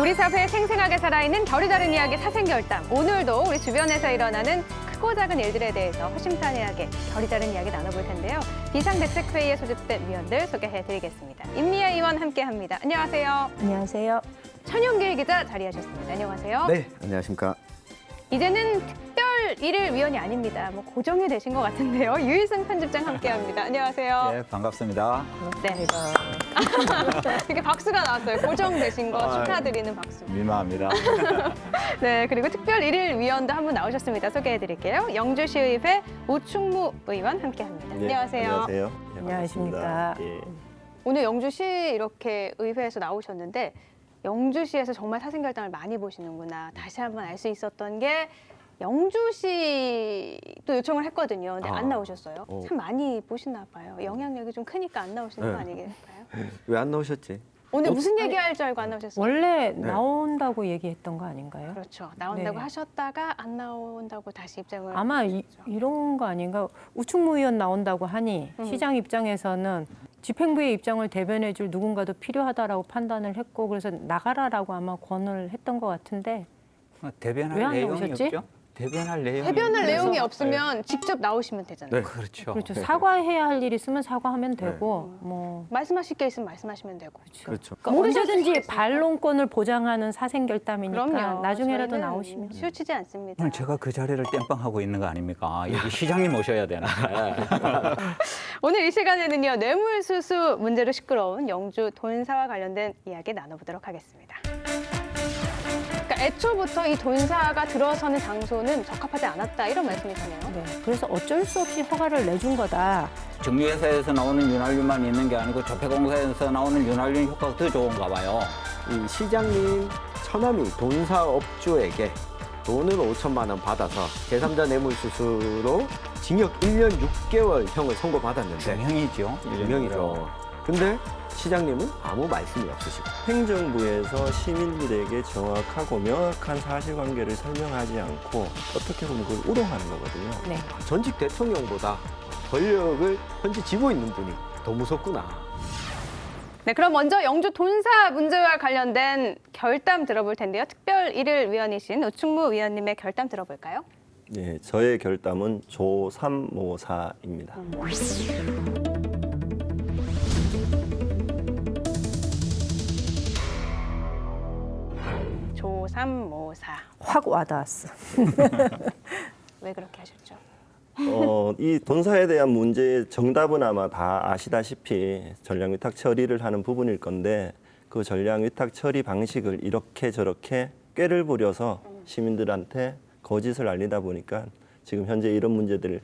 우리 사회에 생생하게 살아있는 결이 다른 이야기 사생결단. 오늘도 우리 주변에서 일어나는 크고 작은 일들에 대해서 허심탄회하게 결이 다른 이야기 나눠볼 텐데요. 비상대책회의에 소집된 위원들 소개해드리겠습니다. 임미아 의원 함께합니다. 안녕하세요. 안녕하세요. 천용길 기자 자리하셨습니다. 안녕하세요. 네, 안녕하십니까. 이제는 특별 일일 위원이 아닙니다. 뭐 고정이 되신 것 같은데요. 유일승 편집장 함께합니다. 안녕하세요. 네, 반갑습니다. 네. 이렇게 박수가 나왔어요. 고정되신 거 축하드리는 박수. 민망합니다. 네, 그리고 특별 일일 위원도 한 분 나오셨습니다. 소개해드릴게요. 영주시의회 우충무 의원 함께합니다. 안녕하세요. 안녕하세요. 네, 안녕하십니까. 반갑습니다. 예. 오늘 영주시 이렇게 의회에서 나오셨는데 영주시에서 정말 사생결단을 많이 보시는구나. 다시 한번 알 수 있었던 게 영주시도 요청을 했거든요. 근데 안 나오셨어요. 참 많이 보시나 봐요. 영향력이 좀 크니까 안 나오시는 거 아니겠어요? 왜 안 나오셨지? 오늘 무슨 얘기할 줄 알고 안 나오셨어요? 원래 나온다고 얘기했던 거 아닌가요? 그렇죠. 나온다고 네. 하셨다가 안 나온다고 다시 입장을 아마 이런 거 아닌가? 우충무 의원 나온다고 하니 시장 입장에서는 집행부의 입장을 대변해줄 누군가도 필요하다라고 판단을 했고 그래서 나가라라고 아마 권을 했던 것 같은데 대변할 왜안 내용이 나오셨지? 없죠? 대변할 내용이 해변할 내용이 없어서. 없으면 직접 나오시면 되잖아요. 네. 그렇죠. 그렇죠. 사과해야 할 일이 있으면 사과하면 되고 뭐 말씀하실 게 있으면 말씀하시면 되고. 그렇죠. 그러니까 모르실 수도 언제든지 있으니까. 반론권을 보장하는 사생결단이니까 그럼요. 나중에라도 저희는 나오시면 치우치지 않습니다. 오늘 제가 그 자리를 땜빵하고 있는 거 아닙니까? 여기 시장님 오셔야 되는데. 오늘 이 시간에는요 뇌물수수 문제로 시끄러운 영주 돈사와 관련된 이야기 나눠보도록 하겠습니다. 그러니까 애초부터 이 돈사가 들어서는 장소는 적합하지 않았다 이런 말씀이시네요. 네. 그래서 어쩔 수 없이 허가를 내준 거다. 정유회사에서 나오는 윤활유만 있는 게 아니고 조폐공사에서 나오는 윤활유 효과가 더 좋은가 봐요. 이 시장님 처남이 돈사업주에게 돈을 5천만 원 받아서 제3자 뇌물수수로 징역 1년 6개월 형을 선고받았는데 명이죠. 유명이죠. 근데 시장님은 아무 말씀이 없으시고 행정부에서 시민들에게 정확하고 명확한 사실관계를 설명하지 않고 어떻게 보면 그걸 우롱하는 거거든요. 네. 전직 대통령보다 권력을 현재 쥐고 있는 분이 더 무섭구나. 네, 그럼 먼저 영주 돈사 문제와 관련된 결담 들어볼 텐데요. 특별 일일 위원이신 우충무 위원님의 결담 들어볼까요? 네, 저의 결담은 조354입니다. 조삼모사. 확 와닿았어. 왜 그렇게 하셨죠? 이 돈사에 대한 문제의 정답은 아마 다 아시다시피 전량위탁 처리를 하는 부분일 건데 그 전량위탁 처리 방식을 이렇게 저렇게 꾀를 부려서 시민들한테 거짓을 알리다 보니까 지금 현재 이런 문제들에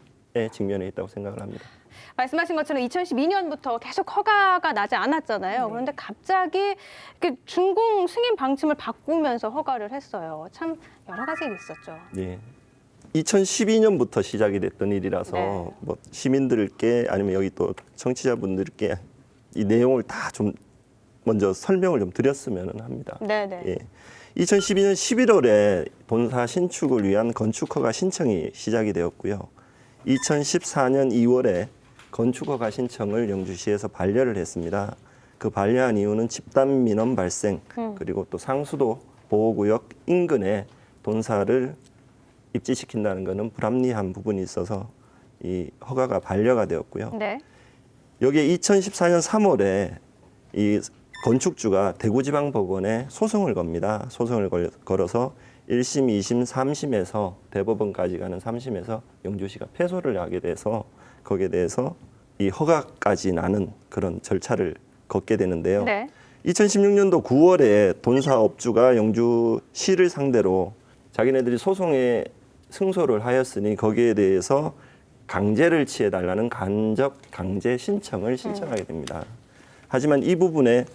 직면해 있다고 생각을 합니다. 말씀하신 것처럼 2012년부터 계속 허가가 나지 않았잖아요. 그런데 갑자기 준공 승인 방침을 바꾸면서 허가를 했어요. 참 여러 가지 일이 있었죠. 예. 2012년부터 시작이 됐던 일이라서 네. 뭐 시민들께 아니면 여기 또 청취자분들께 이 내용을 다 좀 먼저 설명을 좀 드렸으면 합니다. 네네. 예. 2012년 11월에 본사 신축을 위한 건축허가 신청이 시작이 되었고요. 2014년 2월에 건축허가 신청을 영주시에서 반려를 했습니다. 그 반려한 이유는 집단 민원 발생 그리고 또 상수도 보호구역 인근에 본사를 입지시킨다는 것은 불합리한 부분이 있어서 이 허가가 반려가 되었고요. 네. 여기에 2014년 3월에 이 건축주가 대구지방법원에 소송을 겁니다. 소송을 걸어서 1심, 2심, 3심에서 대법원까지 가는 3심에서 영주시가 패소를 하게 돼서 거기에 대해서 이 허가까지 나는 그런 절차를 걷게 되는데요. 네. 2016년도 9월에 돈사업주가 영주시를 상대로 자기네들이 소송에 승소를 하였으니 거기에 대해서 강제를 취해달라는 간접 강제 신청을 신청하게 됩니다. 하지만 이 부분에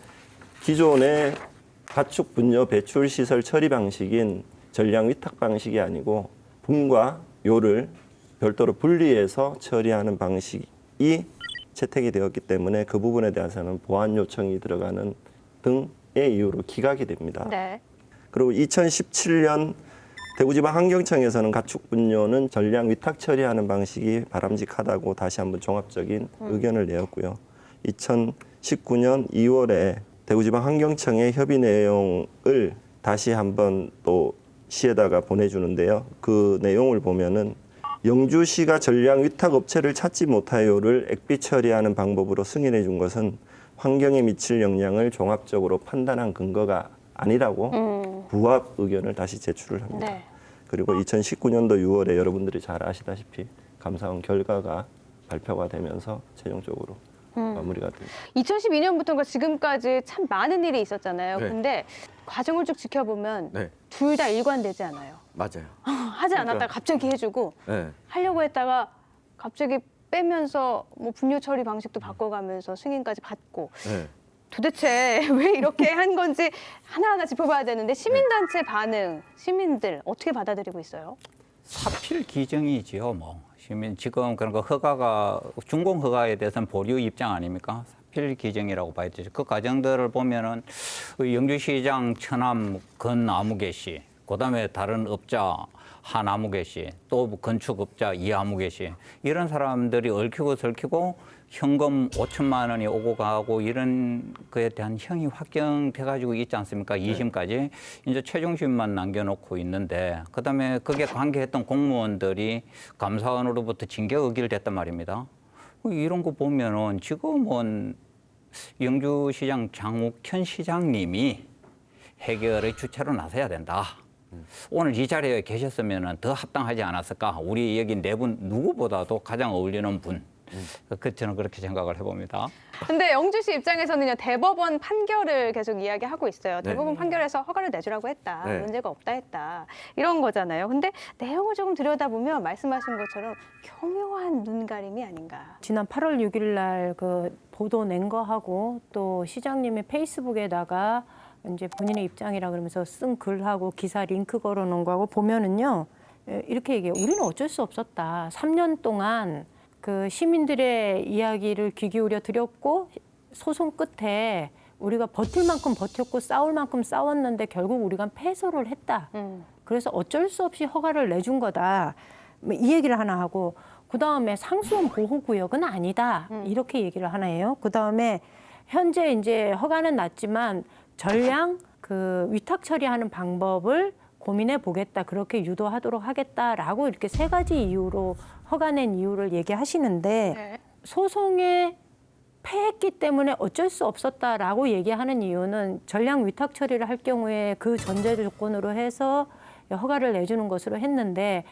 기존의 가축 분뇨 배출 시설 처리 방식인 전량 위탁 방식이 아니고 분과 요를 별도로 분리해서 처리하는 방식이 채택이 되었기 때문에 그 부분에 대해서는 보완 요청이 들어가는 등의 이유로 기각이 됩니다. 네. 그리고 2017년 대구지방환경청에서는 가축 분뇨는 전량 위탁 처리하는 방식이 바람직하다고 다시 한번 종합적인 의견을 내었고요. 2019년 2월에 대구지방환경청의 협의 내용을 다시 한번 또 시에다가 보내주는데요. 그 내용을 보면은 영주시가 전량 위탁 업체를 찾지 못하요를 액비 처리하는 방법으로 승인해 준 것은 환경에 미칠 영향을 종합적으로 판단한 근거가 아니라고 부합 의견을 다시 제출을 합니다. 네. 그리고 2019년도 6월에 여러분들이 잘 아시다시피 감사원 결과가 발표가 되면서 최종적으로 마무리가 됩니다. 2012년부터가 지금까지 참 많은 일이 있었잖아요. 네. 근데 과정을 쭉 지켜보면 네, 둘 다 일관되지 않아요. 맞아요. 하지 않았다가 갑자기 해주고 네. 하려고 했다가 갑자기 빼면서 뭐 분류 처리 방식도 바꿔가면서 승인까지 받고 네. 도대체 왜 이렇게 한 건지 하나하나 짚어봐야 되는데 시민단체 반응, 시민들 어떻게 받아들이고 있어요? 사필 기정이지요, 뭐. 시민 지금 그런 거 허가가 준공 허가에 대해서는 보류 입장 아닙니까? 사필 기정이라고 봐야 되죠. 그 과정들을 보면은 영주시장 천암 건 아무개 씨, 그다음에 다른 업자 한 아무개 씨, 또 건축업자 이 아무개 씨 이런 사람들이 얽히고 설키고 현금 5천만 원이 오고 가고 이런 거에 대한 형이 확정돼 가지고 있지 않습니까? 2심까지 이제 최종심만 남겨놓고 있는데 그다음에 거기에 관계했던 공무원들이 감사원으로부터 징계 의결 됐단 말입니다. 이런 거 보면은 지금은 영주시장 장욱현 시장님이 해결의 주체로 나서야 된다. 오늘 이 자리에 계셨으면 더 합당하지 않았을까? 우리 여기 네 분 누구보다도 가장 어울리는 분. 저는 그렇게 생각을 해봅니다. 근데 영주시 입장에서는요, 대법원 판결을 계속 이야기하고 있어요. 대법원 판결에서 허가를 내주라고 했다. 네. 문제가 없다 했다. 이런 거잖아요. 근데 내용을 조금 들여다보면 말씀하신 것처럼 교묘한 눈가림이 아닌가. 지난 8월 6일 날 그 보도 낸 거하고 또 시장님이 페이스북에다가 이제 본인의 입장이라 그러면서 쓴 글하고 기사 링크 걸어놓은 거하고 보면은요, 이렇게 얘기해요. 우리는 어쩔 수 없었다. 3년 동안 그 시민들의 이야기를 귀 기울여 드렸고 소송 끝에 우리가 버틸 만큼 버텼고 싸울 만큼 싸웠는데 결국 우리가 패소를 했다. 그래서 어쩔 수 없이 허가를 내준 거다. 이 얘기를 하나 하고 그다음에 상수원 보호구역은 아니다. 이렇게 얘기를 하나 해요. 그다음에 현재 이제 허가는 났지만 전량 그 위탁 처리하는 방법을 고민해 보겠다. 그렇게 유도하도록 하겠다라고 이렇게 세 가지 이유로 허가 낸 이유를 얘기하시는데 네. 소송에 패했기 때문에 어쩔 수 없었다라고 얘기하는 이유는 전량 위탁 처리를 할 경우에 그 전제 조건으로 해서 허가를 내주는 것으로 했는데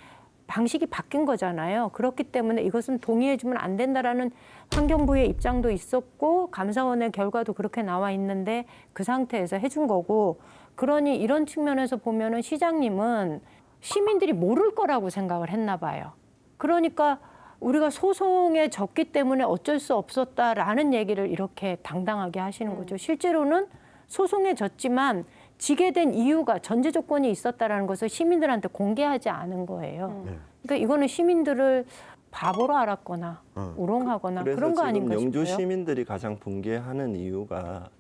방식이 바뀐 거잖아요. 그렇기 때문에 이것은 동의해주면 안 된다라는 환경부의 입장도 있었고 감사원의 결과도 그렇게 나와 있는데 그 상태에서 해준 거고 그러니 이런 측면에서 보면은 시장님은 시민들이 모를 거라고 생각을 했나 봐요. 그러니까 우리가 소송에 졌기 때문에 어쩔 수 없었다라는 얘기를 이렇게 당당하게 하시는 거죠. 실제로는 소송에 졌지만 지게 된 이유가 전제 조건이 있었다라는 것을 시민들한테 공개하지 않은 거예요. 그러니까 이거는 시민들을 바보로 알았거나 우롱하거나 그래서 그런 거 지금 아닌가 영주 싶어요. 시민들이 가장 붕괴하는 이유가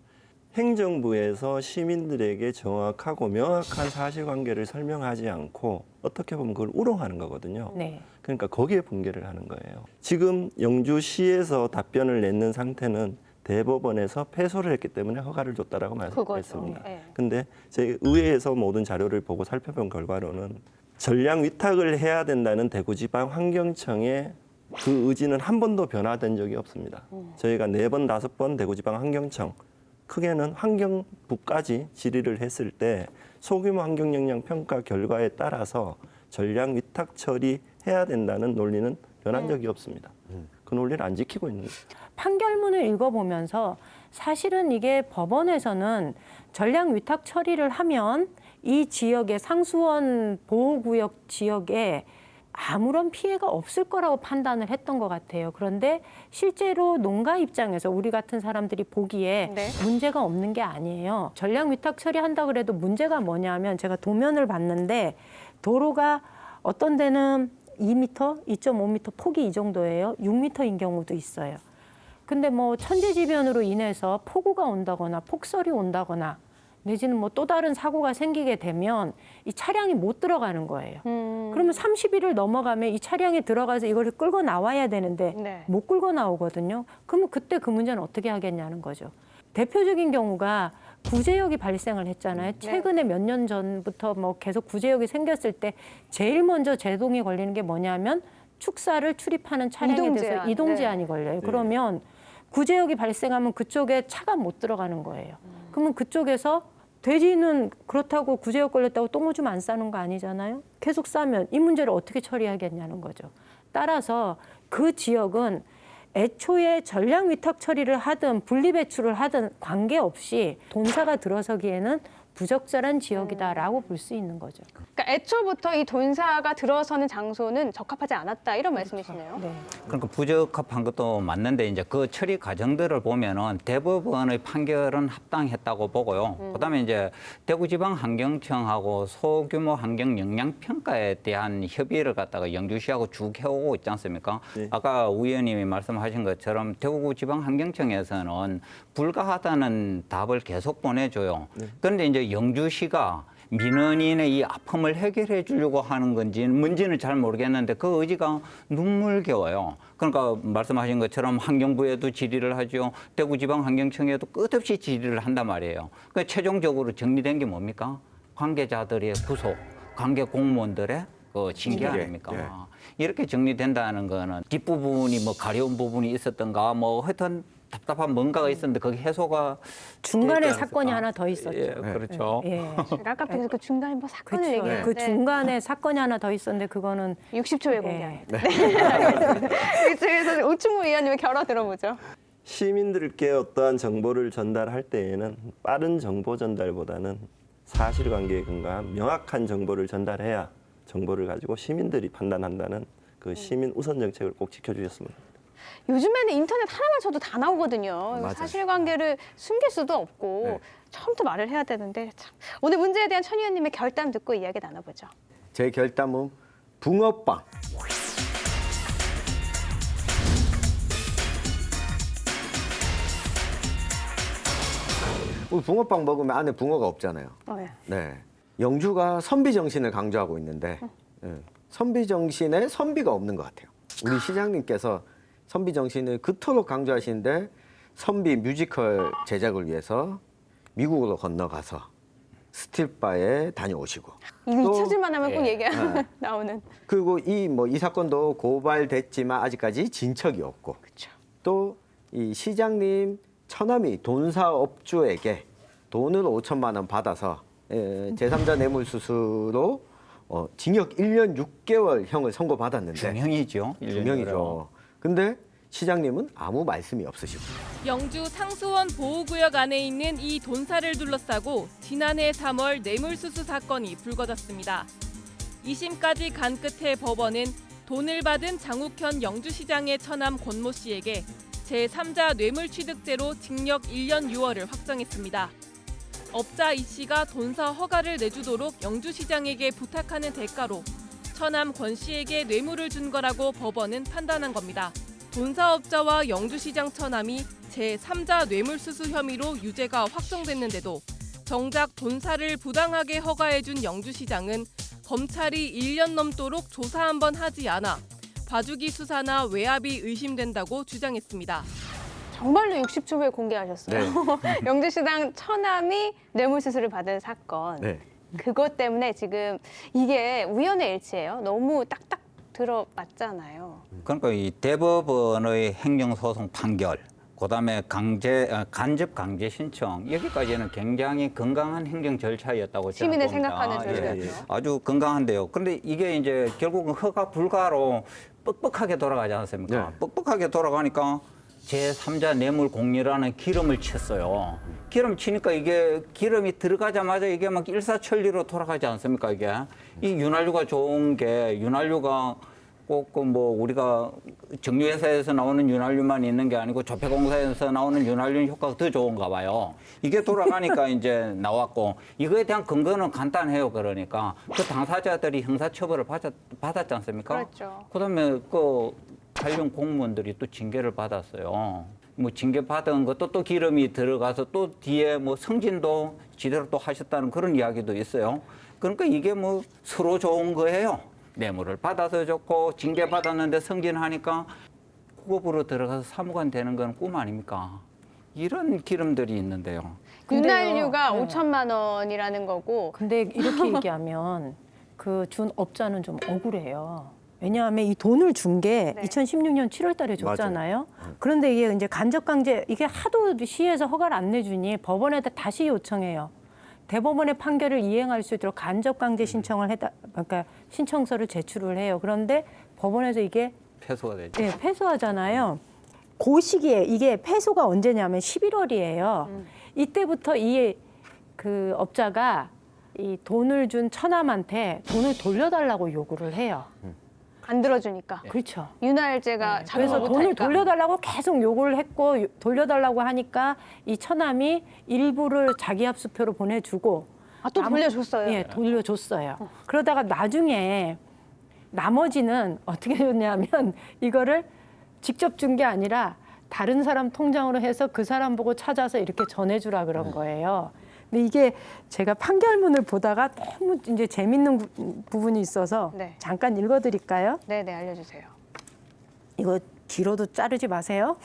행정부에서 시민들에게 정확하고 명확한 사실관계를 설명하지 않고 어떻게 보면 그걸 우롱하는 거거든요. 네. 그러니까 거기에 붕괴를 하는 거예요. 지금 영주시에서 답변을 냈는 상태는 대법원에서 패소를 했기 때문에 허가를 줬다라고 그거죠. 말씀했습니다. 네. 근데 제 의회에서 모든 자료를 보고 살펴본 결과로는 전량 위탁을 해야 된다는 대구지방 환경청의 그 의지는 한 번도 변화된 적이 없습니다. 저희가 4번, 5번 대구지방 환경청 크게는 환경부까지 질의를 했을 때 소규모 환경영향 평가 결과에 따라서 전량 위탁 처리해야 된다는 논리는 변한 적이 없습니다. 그 논리를 안 지키고 있는 거죠. 판결문을 읽어보면서 사실은 이게 법원에서는 전량 위탁 처리를 하면 이 지역의 상수원 보호구역 지역에 아무런 피해가 없을 거라고 판단을 했던 것 같아요. 그런데 실제로 농가 입장에서 우리 같은 사람들이 보기에 네. 문제가 없는 게 아니에요. 전량 위탁 처리한다 그래도 문제가 뭐냐면 제가 도면을 봤는데 도로가 어떤 데는 2m, 2.5m 폭이 이 정도예요. 6m인 경우도 있어요. 근데 뭐 천재지변으로 인해서 폭우가 온다거나 폭설이 온다거나 내지는 뭐 또 다른 사고가 생기게 되면 이 차량이 못 들어가는 거예요. 그러면 30일을 넘어가면 이 차량에 들어가서 이걸 끌고 나와야 되는데 네. 못 끌고 나오거든요. 그러면 그때 그 문제는 어떻게 하겠냐는 거죠. 대표적인 경우가 구제역이 발생을 했잖아요. 최근에 몇 년 전부터 뭐 계속 구제역이 생겼을 때 제일 먼저 제동이 걸리는 게 뭐냐면 축사를 출입하는 차량에 이동 대해서 제한. 이동 네. 제한이 걸려요. 그러면 구제역이 발생하면 그쪽에 차가 못 들어가는 거예요. 그러면 그쪽에서 돼지는 그렇다고 구제역 걸렸다고 똥오줌 안 싸는 거 아니잖아요. 계속 싸면 이 문제를 어떻게 처리하겠냐는 거죠. 따라서 그 지역은 애초에 전량 위탁 처리를 하든 분리배출을 하든 관계없이 돈사가 들어서기에는 부적절한 지역이다라고 볼 수 있는 거죠. 그러니까 애초부터 이 돈사가 들어서는 장소는 적합하지 않았다 이런 말씀이시네요. 네. 그러니까 부적합한 것도 맞는데 이제 그 처리 과정들을 보면은 대법원의 판결은 합당했다고 보고요. 그다음에 이제 대구지방환경청하고 소규모 환경 영향 평가에 대한 협의를 갖다가 영주시하고 쭉 해오고 있지 않습니까? 네. 아까 우 의원님이 말씀하신 것처럼 대구지방환경청에서는 불가하다는 답을 계속 보내줘요. 그런데 이제 영주시가 민원인의 이 아픔을 해결해 주려고 하는 건지 뭔지는 잘 모르겠는데 그 의지가 눈물겨워요. 그러니까 말씀하신 것처럼 환경부에도 질의를 하죠. 대구지방환경청에도 끝없이 질의를 한단 말이에요. 그러니까 최종적으로 정리된 게 뭡니까? 관계자들의 구속, 관계 공무원들의 그 징계 아닙니까? 예. 이렇게 정리된다는 거는 뒷부분이 뭐 가려운 부분이 있었던가 뭐 하여튼 답답한 뭔가가 있었는데 거기 해소가 중간에 되지 않았을까? 사건이 하나 더 있었죠. 예, 그렇죠. 예. 제가 아까 계속 그 중간에 뭐 사건을 그렇죠. 얘기했는데 그 중간에 사건이 하나 더 있었는데 그거는 60초에 예. 공개. 네. 알겠습니다. 이쪽에서 오충무 의원님의 결화 들어보죠. 시민들께 어떠한 정보를 전달할 때에는 빠른 정보 전달보다는 사실관계에 근거한 명확한 정보를 전달해야 정보를 가지고 시민들이 판단한다는 그 시민 우선 정책을 꼭 지켜주셨으면 합니다. 요즘에는 인터넷 하나만 쳐도 다 나오거든요. 맞아요. 사실관계를 숨길 수도 없고 네. 처음부터 말을 해야 되는데 참. 오늘 문제에 대한 천 의원님의 결단 듣고 이야기 나눠보죠. 제 결단은 붕어빵. 우리 붕어빵 먹으면 안에 붕어가 없잖아요. 네. 네. 영주가 선비 정신을 강조하고 있는데 선비 정신에 선비가 없는 것 같아요. 우리 시장님께서 선비 정신을 그토록 강조하시는데 선비 뮤지컬 제작을 위해서 미국으로 건너가서 스틸바에 다녀오시고 이거 또- 잊혀질만 하면 꼭 예. 얘기하면 나오는. 그리고 이 사건도 고발됐지만 아직까지 진척이 없고 그렇죠. 또 이 시장님 처남이 돈사업주에게 돈을 5천만 원 받아서 제3자 뇌물수수로 징역 1년 6개월형을 선고받았는데 중형이죠. 중형이죠. 근데 시장님은 아무 말씀이 없으시고 영주 상수원 보호구역 안에 있는 이 돈사를 둘러싸고 지난해 3월 뇌물수수 사건이 불거졌습니다. 2심까지 간 끝에 법원은 돈을 받은 장욱현 영주시장의 처남 권모 씨에게 제3자 뇌물취득죄로 징역 1년 6월을 확정했습니다. 업자 이 씨가 돈사 허가를 내주도록 영주시장에게 부탁하는 대가로 처남 권 씨에게 뇌물을 준 거라고 법원은 판단한 겁니다. 돈사업자와 영주시장 처남이 제3자 뇌물수수 혐의로 유죄가 확정됐는데도 정작 돈사를 부당하게 허가해준 영주시장은 검찰이 1년 넘도록 조사 한 번 하지 않아 봐주기 수사나 외압이 의심된다고 주장했습니다. 정말로 60초 후에 공개하셨어요. 영주시장 처남이 뇌물수수를 받은 사건. 네. 그것 때문에 지금 이게 우연의 일치예요. 너무 딱딱 들어맞잖아요. 그러니까 이 대법원의 행정소송 판결, 그다음에 간접 강제 신청 여기까지는 굉장히 건강한 행정 절차였다고 저는 시민을 봅니다. 생각하는 절차였죠. 예. 아주 건강한데요. 그런데 이게 이제 결국은 허가 불가로 뻑뻑하게 돌아가지 않습니까? 네. 뻑뻑하게 돌아가니까 제3자 뇌물 공리라는 기름을 쳤어요. 기름 치니까 이게 기름이 들어가자마자 이게 막 일사천리로 돌아가지 않습니까? 이게 이 윤활유가 좋은 게 윤활유가 꼭 뭐 우리가 정유회사에서 나오는 윤활유만 있는 게 아니고 조폐공사에서 나오는 윤활유 효과가 더 좋은가 봐요. 이게 돌아가니까 이제 나왔고 이거에 대한 근거는 간단해요. 그러니까 그 당사자들이 형사처벌을 받았지 않습니까? 그렇죠. 그다음에 그 관련 공무원들이 또 징계를 받았어요. 뭐 징계 받은 것도 또 기름이 들어가서 또 뒤에 뭐 승진도 지대로 또 하셨다는 그런 이야기도 있어요. 그러니까 이게 뭐 서로 좋은 거예요. 뇌물을 받아서 좋고 징계 받았는데 승진하니까 후급으로 들어가서 사무관 되는 건 꿈 아닙니까? 이런 기름들이 있는데요. 근데요, 윤활유가 네. 5천만 원이라는 거고. 근데 이렇게 얘기하면 그 준 업자는 좀 억울해요. 왜냐하면 이 돈을 준 게 네. 2016년 7월 달에 줬잖아요. 그런데 이게 이제 간접강제, 이게 하도 시에서 허가를 안 내주니 법원에다 다시 요청해요. 대법원의 판결을 이행할 수 있도록 간접강제 신청을 그러니까 신청서를 제출을 해요. 그런데 법원에서 이게 패소가 되죠. 네, 패소하잖아요. 그 시기에 이게 패소가 언제냐면 11월이에요. 이때부터 이 그 업자가 이 돈을 준 처남한테 돈을 돌려달라고 요구를 해요. 안 들어주니까. 그렇죠. 윤활제가 작용을 그래서 돈을 못하니까. 돌려달라고 계속 요구를 했고 돌려달라고 하니까 이 처남이 일부를 자기 압수표로 보내주고 아, 또 돌려줬어요. 예, 돌려줬어요. 그러다가 나중에 나머지는 어떻게 줬냐면 이거를 직접 준 게 아니라 다른 사람 통장으로 해서 그 사람 보고 찾아서 이렇게 전해주라 그런 거예요. 근데 이게 제가 판결문을 보다가 너무 이제 재밌는 부분이 있어서 네. 잠깐 읽어드릴까요? 네, 알려주세요. 이거 길어도 자르지 마세요.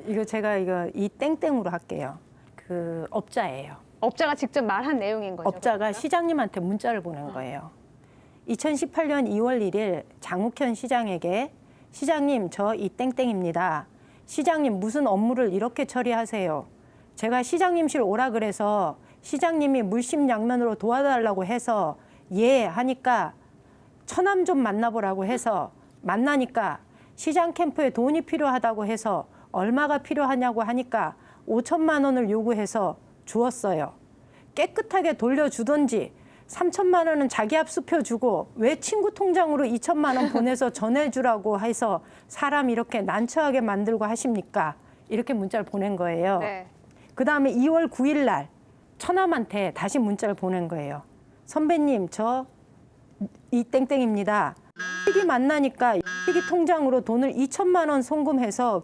이거 제가 이 땡땡으로 할게요. 그 업자예요. 업자가 직접 말한 내용인 거죠. 업자가 그러니까? 시장님한테 문자를 보낸 거예요. 2018년 2월 1일 장욱현 시장에게 시장님 저 이 땡땡입니다. 시장님 무슨 업무를 이렇게 처리하세요? 제가 시장님실 오라 그래서 시장님이 물심양면으로 도와달라고 해서 예 하니까 처남 좀 만나보라고 해서 만나니까 시장 캠프에 돈이 필요하다고 해서 얼마가 필요하냐고 하니까 5천만 원을 요구해서 주었어요. 깨끗하게 돌려주던지 3천만 원은 자기 압수표 주고 왜 친구 통장으로 2천만 원 보내서 전해주라고 해서 사람 이렇게 난처하게 만들고 하십니까? 이렇게 문자를 보낸 거예요. 네. 그다음에 2월 9일 날 처남한테 다시 문자를 보낸 거예요. 선배님 저 이 땡땡입니다. 식이 만나니까 식이 통장으로 돈을 2천만 원 송금해서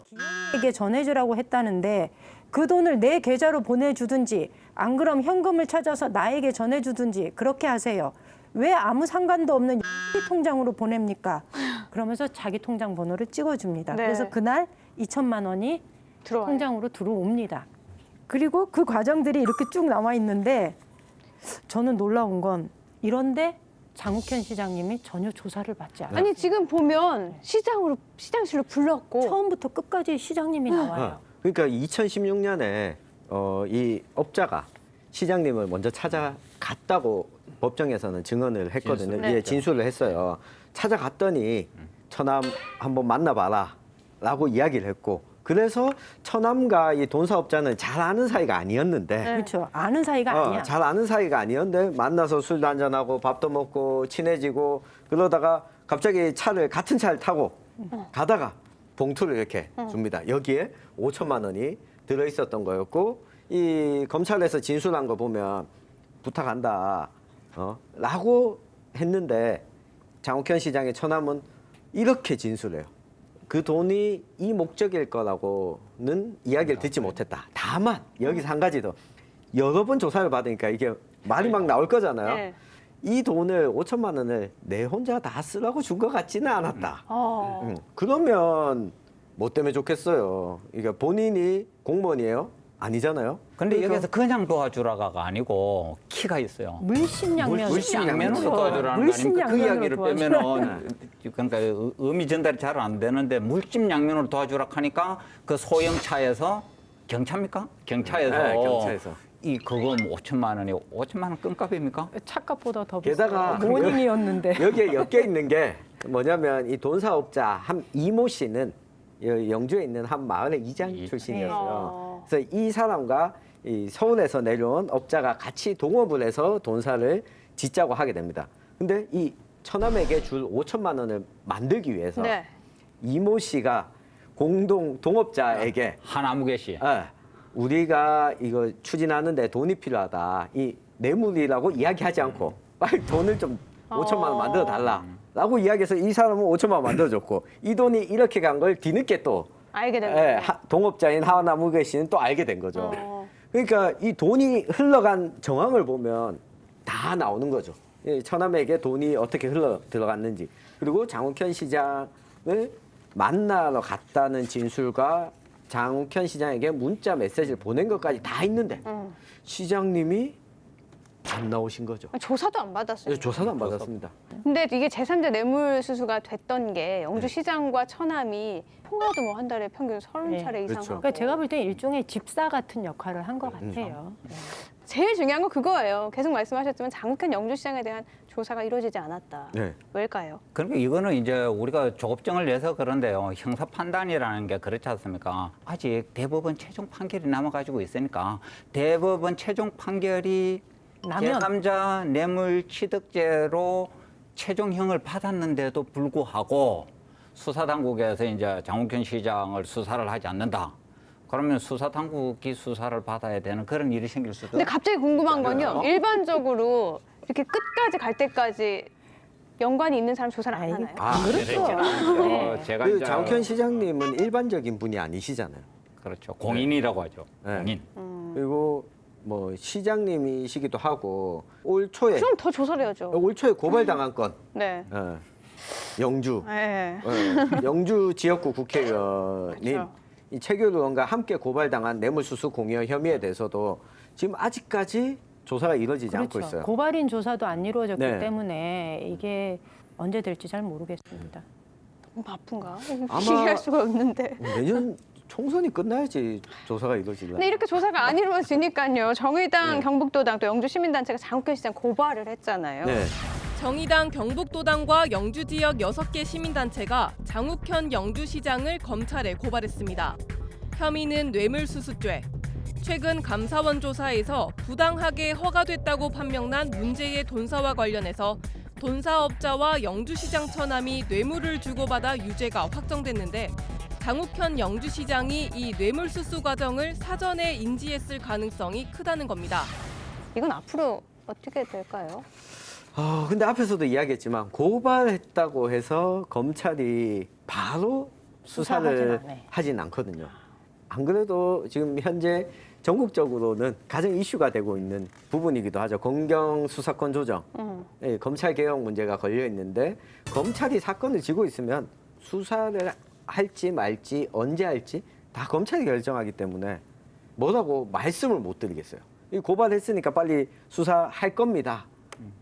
기영에게 전해주라고 했다는데 그 돈을 내 계좌로 보내주든지 안 그럼 현금을 찾아서 나에게 전해주든지 그렇게 하세요. 왜 아무 상관도 없는 이 통장으로 보냅니까? 그러면서 자기 통장 번호를 찍어줍니다. 네. 그래서 그날 2천만 원이 들어와요. 통장으로 들어옵니다. 그리고 그 과정들이 이렇게 쭉 나와 있는데 저는 놀라운 건 이런데 장욱현 시장님이 전혀 조사를 받지 않아요. 아니 지금 보면 시장실로 불렀고 처음부터 끝까지 시장님이 나와요. 그러니까 2016년에 이 업자가 시장님을 먼저 찾아갔다고 법정에서는 증언을 했거든요. 진술을 예, 했죠. 진술을 했어요. 찾아갔더니 처남 한번 만나봐라 라고 이야기를 했고 그래서 처남과 이 돈사업자는 잘 아는 사이가 아니었는데 그렇죠. 아는 사이가 아니야. 잘 아는 사이가 아니었는데 만나서 술도 한잔하고 밥도 먹고 친해지고 그러다가 갑자기 같은 차를 타고 가다가 봉투를 이렇게 줍니다. 여기에 5천만 원이 들어있었던 거였고 이 검찰에서 진술한 거 보면 부탁한다 라고 했는데 장욱현 시장의 처남은 이렇게 진술해요. 그 돈이 이 목적일 거라고는 이야기를 듣지 못했다. 다만 여기서 한 가지 더 여러 번 조사를 받으니까 이게 말이 막 나올 거잖아요. 네. 이 돈을 5천만 원을 내 혼자 다 쓰라고 준 것 같지는 않았다. 어. 그러면 뭐 때문에 좋겠어요. 이게 본인이 공무원이에요? 아니잖아요. 근데 그러니까 여기서 그냥 도와주라가 아니고 키가 있어요. 물심양면. 물심양면으로 도와주라는 거 아닙니까? 그 물심양면으로 이야기를 도와주라. 빼면은 그러니까 의미 전달이 잘 안 되는데 물심양면으로 도와주라 하니까 그 소형차에서 경차입니까? 경차에서 네, 경차에서. 이 그거 뭐 5천만 원이 5천만 원 끔값입니까? 차값보다 더 게다가 비싸요. 모닝이었는데. 여기에 엮여 있는 게 뭐냐면 이 돈사업자 한 이모 씨는 영주에 있는 한 마을의 이장 출신이었어요. 그래서 이 사람과 이 서울에서 내려온 업자가 같이 동업을 해서 돈사를 짓자고 하게 됩니다. 근데 이 처남에게 줄 5천만 원을 만들기 위해서 네. 이모 씨가 공동 동업자에게 하나무개 씨. 우리가 이거 추진하는데 돈이 필요하다. 이 뇌물이라고 이야기하지 않고 빨리 돈을 좀 5천만 원 만들어 달라라고 이야기해서 이 사람은 5천만 원 만들어줬고 이 돈이 이렇게 간 걸 뒤늦게 또 알게 된 거예요. 동업자인 하나무개 씨는 또 알게 된 거죠. 어. 그러니까 이 돈이 흘러간 정황을 보면 다 나오는 거죠. 이 처남에게 돈이 어떻게 흘러 들어갔는지 그리고 장욱현 시장을 만나러 갔다는 진술과 장욱현 시장에게 문자 메시지를 보낸 것까지 다 있는데 시장님이 안 나오신 거죠. 조사도 안 받았어요. 조사도 안 받았습니다. 근데 이게 제3자 뇌물수수가 됐던 게 영주시장과 처남이 통화도 뭐 한 달에 평균 30차례 이상 그렇죠. 하고. 그러니까 제가 볼 때 일종의 집사 같은 역할을 한 것 같아요. 제일 중요한 건 그거예요. 계속 말씀하셨지만 장욱현 영주시장에 대한 조사가 이루어지지 않았다. 네. 왜일까요? 그러니까 이거는 이제 우리가 조급증을 내서 그런데요. 형사 판단이라는 게 그렇지 않습니까? 아직 대법원 최종 판결이 남아가지고 있으니까 대법원 최종 판결이 나면 제3자 뇌물 취득죄로 최종형을 받았는데도 불구하고 수사당국에서 이제 장욱현 시장을 수사를 하지 않는다. 그러면 수사당국이 수사를 받아야 되는 그런 일이 생길 수도. 근데 갑자기 궁금한 건요. 일반적으로 이렇게 끝까지 갈 때까지 연관이 있는 사람 조사를 안 하나요? 그렇죠. 네. 제가 그 이제 장욱현 시장님은 일반적인 분이 아니시잖아요. 그렇죠. 공인이라고 하죠. 네. 공인. 그리고 뭐 시장님이시기도 하고 올 초에 그럼 더 조사를 해야죠. 고발당한 건 네. 영주 네. 영주 지역구 국회의원님 그렇죠. 이 최규 의원과 함께 고발당한 뇌물수수 공여 혐의에 대해서도 지금 아직까지 조사가 이루어지지 않고 그렇죠. 있어요. 고발인 조사도 안 이루어졌기 네. 때문에 이게 언제 될지 잘 모르겠습니다. 너무 바쁜가? 아마- 시기할 수가 없는데. 내년 총선이 끝나야지 조사가 이루어질라. 근데 이렇게 조사가 안 이루어지니까요. 정의당, 네. 경북도당 또 영주시민단체가 장욱현 시장 고발을 했잖아요. 네. 정의당 경북도당과 영주 지역 6개 시민단체가 장욱현 영주시장을 검찰에 고발했습니다. 혐의는 뇌물수수죄. 최근 감사원 조사에서 부당하게 허가됐다고 판명난 문제의 돈사와 관련해서 돈사업자와 영주시장 처남이 뇌물을 주고받아 유죄가 확정됐는데 장욱현 영주시장이 이 뇌물수수 과정을 사전에 인지했을 가능성이 크다는 겁니다. 이건 앞으로 어떻게 될까요? 근데 앞에서도 이야기했지만 고발했다고 해서 검찰이 바로 수사를 수사하진 않아요. 하진 않거든요. 안 그래도 지금 현재 전국적으로는 가장 이슈가 되고 있는 부분이기도 하죠. 검경 수사권 조정, 예, 검찰 개혁 문제가 걸려 있는데 검찰이 사건을 쥐고 있으면 수사를 할지 말지 언제 할지 다 검찰이 결정하기 때문에 뭐라고 말씀을 못 드리겠어요. 이 고발했으니까 빨리 수사할 겁니다.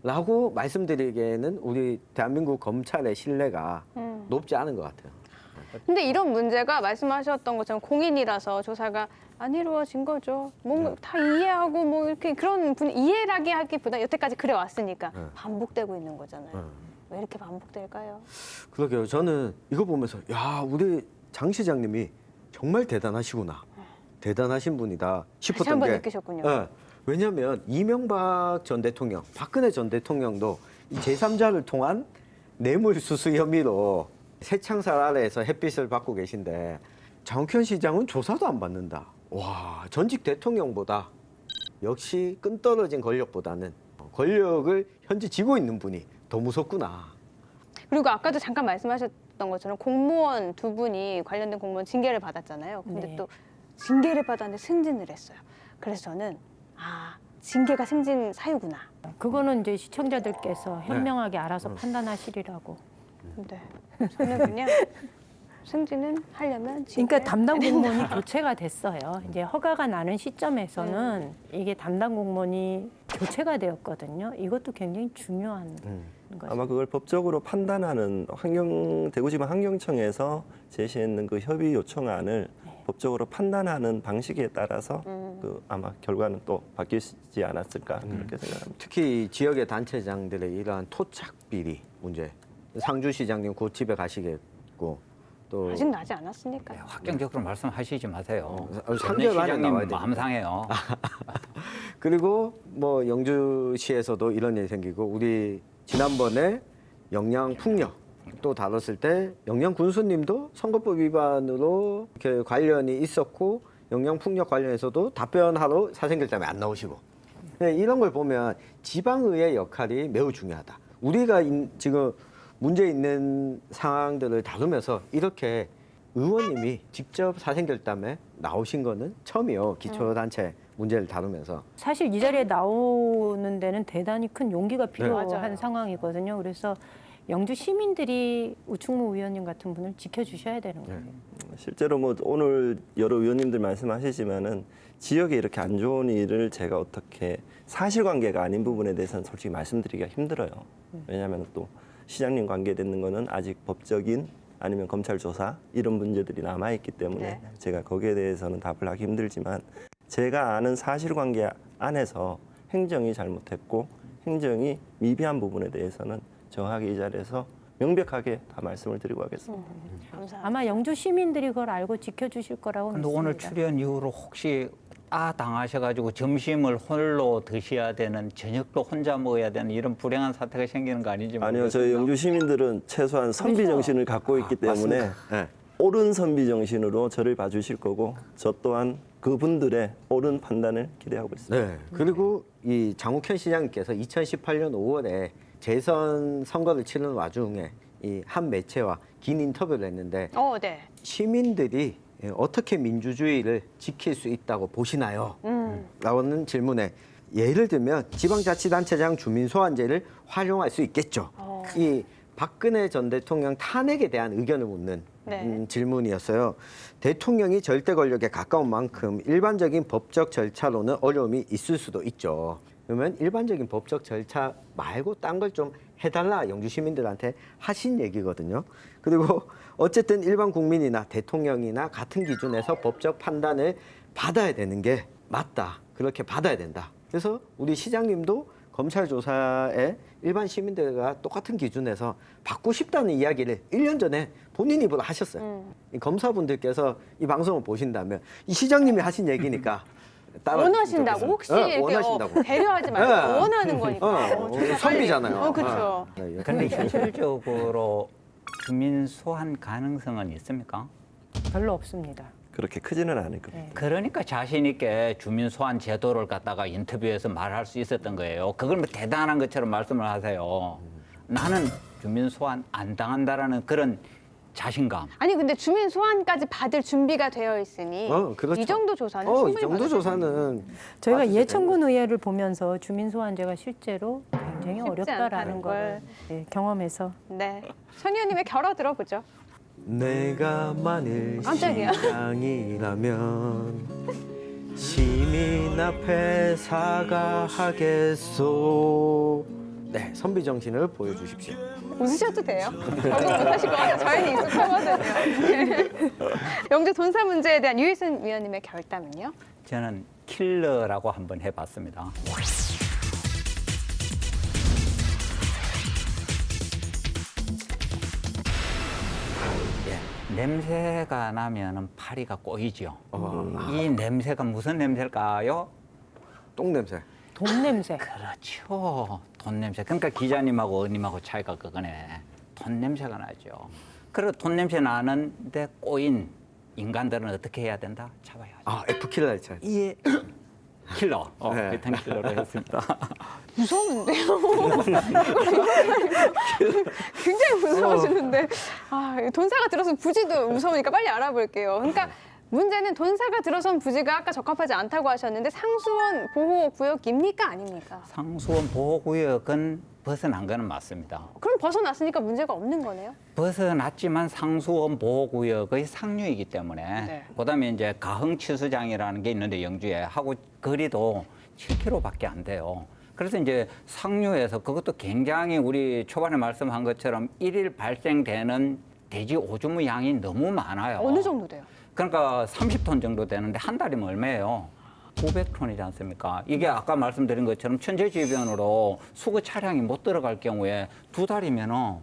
라고 말씀드리기에는 우리 대한민국 검찰의 신뢰가 높지 않은 것 같아요. 근데 이런 문제가 말씀하셨던 것처럼 공인이라서 조사가 안 이루어진 거죠. 뭔가 다 이해하고 뭐 이렇게 그런 이해라기 하기보다 여태까지 그래 왔으니까 반복되고 있는 거잖아요. 왜 이렇게 반복될까요? 그러게요. 저는 이거 보면서 야 우리 장 시장님이 정말 대단하시구나. 대단하신 분이다 싶었던 다시 한번 게 느끼셨군요. 예, 왜냐하면 이명박 전 대통령, 박근혜 전 대통령도 이 제3자를 통한 뇌물수수 혐의로 새창살 아래에서 햇빛을 받고 계신데 장욱현 시장은 조사도 안 받는다. 와 전직 대통령보다 역시 끈떨어진 권력보다는 권력을 현재 쥐고 있는 분이 더 무섭구나. 그리고 아까도 잠깐 말씀하셨던 것처럼 공무원 두 분이 관련된 공무원 징계를 받았잖아요. 근데 네. 또 징계를 받았는데 승진을 했어요. 그래서 저는 징계가 승진 사유구나. 그거는 이제 시청자들께서 현명하게 알아서 네. 판단하시리라고. 네. 저는 그냥 승진은 하려면 징계. 그러니까 담당 공무원이 교체가 됐어요. 이제 허가가 나는 시점에서는 이게 담당 공무원이 교체가 되었거든요. 이것도 굉장히 중요한 거죠. 아마 그걸 법적으로 판단하는 대구지방 환경청에서 제시했는 그 협의 요청안을 법적으로 판단하는 방식에 따라서 그 아마 결과는 또 바뀌지 않았을까 그렇게 생각합니다. 특히 지역의 단체장들의 이러한 토착 비리 문제. 상주시장님 곧 집에 가시겠고 또 아직 나지 않았으니까요. 확정적으로 말씀하시지 마세요. 3개월 안에 나와야 되니까. 마음 상해요. 그리고 뭐 영주시에서도 이런 일이 생기고 우리 지난번에 영양풍력 또 다뤘을 때 영양군수님도 선거법 위반으로 이렇게 관련이 있었고 영양풍력 관련해서도 답변하러 사생결단에 안 나오시고 이런 걸 보면 지방의회 역할이 매우 중요하다. 우리가 지금 문제 있는 상황들을 다루면서 이렇게 의원님이 직접 사생결단에 나오신 거는 처음이에요. 기초단체 문제를 다루면서. 사실 이 자리에 나오는 데는 대단히 큰 용기가 필요한 맞아요. 상황이거든요. 그래서 영주 시민들이 우충무 의원님 같은 분을 지켜주셔야 되는 거예요. 실제로 뭐 오늘 여러 의원님들 말씀하시지만은 지역에 이렇게 안 좋은 일을 제가 어떻게 사실관계가 아닌 부분에 대해서는 솔직히 말씀드리기가 힘들어요. 왜냐하면 또 시장님 관계되는 거는 아직 법적인 아니면 검찰 조사 이런 문제들이 남아 있기 때문에 네. 제가 거기에 대해서는 답을 하기 힘들지만 제가 아는 사실관계 안에서 행정이 잘못했고 행정이 미비한 부분에 대해서는 정확하게 이 자리에서 명백하게 다 말씀을 드리고 하겠습니다. 감사합니다. 아마 영주 시민들이 그걸 알고 지켜주실 거라고 근데 믿습니다. 오늘 출연 이후로 혹시 당하셔가지고 점심을 홀로 드셔야 되는, 저녁도 혼자 먹어야 되는 이런 불행한 사태가 생기는 거 아닌지 모르겠어요. 아니요, 저희 영주 시민들은 최소한 선비 정신을 갖고 있기 때문에 맞습니다. 네. 옳은 선비 정신으로 저를 봐주실 거고 저 또한 그분들의 옳은 판단을 기대하고 있습니다. 네. 그리고 이 장욱현 시장님께서 2018년 5월에 재선 선거를 치르는 와중에 이 한 매체와 긴 인터뷰를 했는데 네. 시민들이 어떻게 민주주의를 지킬 수 있다고 보시나요? 라는 질문에 예를 들면 지방자치단체장 주민소환제를 활용할 수 있겠죠. 이 박근혜 전 대통령 탄핵에 대한 의견을 묻는 네. 질문이었어요. 대통령이 절대 권력에 가까운 만큼 일반적인 법적 절차로는 어려움이 있을 수도 있죠. 그러면 일반적인 법적 절차 말고 딴 걸 좀 해달라 영주 시민들한테 하신 얘기거든요. 그리고 어쨌든 일반 국민이나 대통령이나 같은 기준에서 법적 판단을 받아야 되는 게 맞다. 그렇게 받아야 된다. 그래서 우리 시장님도 검찰 조사에 일반 시민들과 똑같은 기준에서 받고 싶다는 이야기를 1년 전에 본인 입으로 하셨어요. 이 검사분들께서 이 방송을 보신다면 이 시장님이 하신 얘기니까 따라 원하신다고 좀 혹시 좋겠어요. 이렇게 원하신다고. 배려하지 말고 네. 원하는 거니까. 진짜 선비잖아요. 빨리. 그렇죠. 네. 그런데 현실적으로 주민 소환 가능성은 있습니까? 별로 없습니다. 그렇게 크지는 않을 겁니다. 네. 그러니까 자신 있게 주민 소환 제도를 갖다가 인터뷰에서 말할 수 있었던 거예요. 그걸 뭐 대단한 것처럼 말씀을 하세요. 나는 주민 소환 안 당한다라는 그런 자신감. 아니 근데 주민 소환까지 받을 준비가 되어 있으니 그렇죠. 이 정도 조사는 이 충분히 정도 받을 수 있는 조사는 저희가 받으셔도 예천군 의회를 보면서 주민소환제가 실제로 굉장히 쉽지 어렵다라는 않다는 걸 걸. 경험해서 네. 천 의원님의 결어 들어보죠. 내가 만일 깜짝이야. 시장이라면 시민 앞에 사과하겠소. 네, 선비 정신을 보여주십시오. 웃으셔도 돼요. 적응 못하실 것 같아요. 저희는 익숙하거든요. 네. 영주 돈사 문제에 대한 유일순 위원님의 결단은요? 저는 킬러라고 한번 해봤습니다. 냄새가 나면은 파리가 꼬이죠. 이 냄새가 무슨 냄새일까요? 똥 냄새. 돈 냄새. 그렇죠. 돈 냄새. 그러니까 기자님하고 의원님하고 차이가 그거네. 돈 냄새가 나죠. 그리고 돈 냄새 나는데 꼬인 인간들은 어떻게 해야 된다? 잡아야죠. F킬러를 쳐. 예. 킬러. 네. 일단 킬러로 했습니다. 무서운데요. 굉장히 무서워지는데. 돈사가 들어선 부지도 무서우니까 빨리 알아볼게요. 그러니까 문제는 돈사가 들어선 부지가 아까 적합하지 않다고 하셨는데 상수원 보호구역입니까 아닙니까? 상수원 보호구역은 벗어난 거는 맞습니다. 그럼 벗어났으니까 문제가 없는 거네요. 벗어났지만 상수원 보호구역의 상류이기 때문에 네. 그다음에 이제 가흥치수장이라는 게 있는데 영주에 하고 거리도 7km밖에 안 돼요. 그래서 이제 상류에서 그것도 굉장히 우리 초반에 말씀한 것처럼 일일 발생되는 돼지 오줌의 양이 너무 많아요. 어느 정도 돼요? 그러니까 30톤 정도 되는데 한 달이면 얼마예요? 900톤이지 않습니까? 이게 아까 말씀드린 것처럼 천재지변으로 수거 차량이 못 들어갈 경우에 2달이면은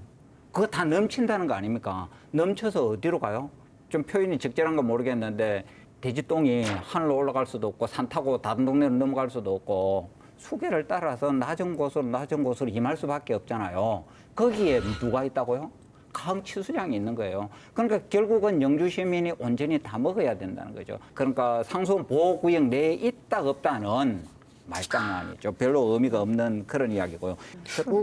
그거 다 넘친다는 거 아닙니까? 넘쳐서 어디로 가요? 좀 표현이 적절한 건 모르겠는데 돼지똥이 하늘로 올라갈 수도 없고 산 타고 다른 동네로 넘어갈 수도 없고 수계를 따라서 낮은 곳으로 임할 수밖에 없잖아요. 거기에 누가 있다고요? 가흥치수장이 있는 거예요. 그러니까 결국은 영주 시민이 온전히 다 먹어야 된다는 거죠. 그러니까 상수원 보호구역 내에 있다 없다는 말장난이죠. 별로 의미가 없는 그런 이야기고요.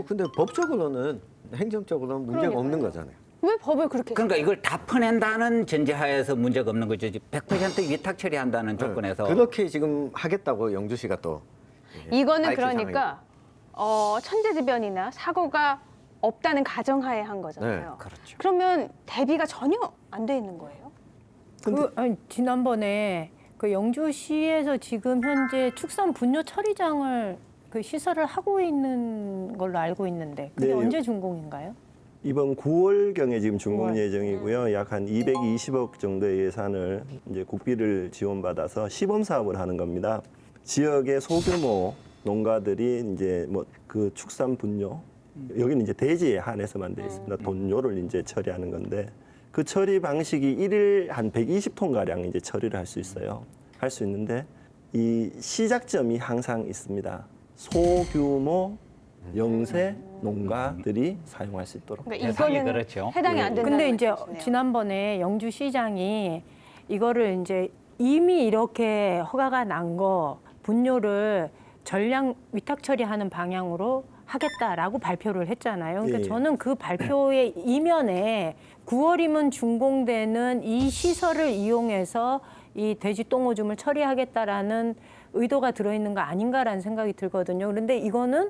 근데 법적으로는 행정적으로는 문제가 그러니까요. 없는 거잖아요. 왜 법을 그렇게 그러니까 이걸 다 퍼낸다는 전제하에서 문제가 없는 거죠. 100% 위탁 처리한다는 조건에서. 그렇게 지금 하겠다고 영주시가 또 이거는 밝힌 그러니까 천재지변이나 사고가 없다는 가정하에 한 거잖아요. 그렇죠. 그러면 대비가 전혀 안 돼 있는 거예요? 아니, 지난번에 그 영주시에서 지금 현재 축산 분뇨 처리장을 그 시설을 하고 있는 걸로 알고 있는데 그게 네. 언제 준공인가요? 이번 9월경에 지금 준공 9월. 예정이고요. 약 한 220억 정도의 예산을 이제 국비를 지원받아서 시범 사업을 하는 겁니다. 지역의 소규모 농가들이 이제 뭐 그 축산 분뇨 여기는 이제 대지에 한해서만 되어 있습니다. 돈료를 이제 처리하는 건데 그 처리 방식이 일일 한 120톤 가량 이제 처리를 할 수 있어요. 할 수 있는데 이 시작점이 항상 있습니다. 소규모 영세 농가들이 사용할 수 있도록. 그러니까 대상이 이거는 그렇죠. 해당이 안 된다는 근데 이제 말씀이시네요. 지난번에 영주시장이 이거를 이제 이미 이렇게 허가가 난 거 분뇨를 전량 위탁 처리하는 방향으로 하겠다라고 발표를 했잖아요. 그러니까 예. 저는 그 발표의 이면에 9월이면 준공되는 이 시설을 이용해서 이 돼지 똥오줌을 처리하겠다라는 의도가 들어있는 거 아닌가라는 생각이 들거든요. 그런데 이거는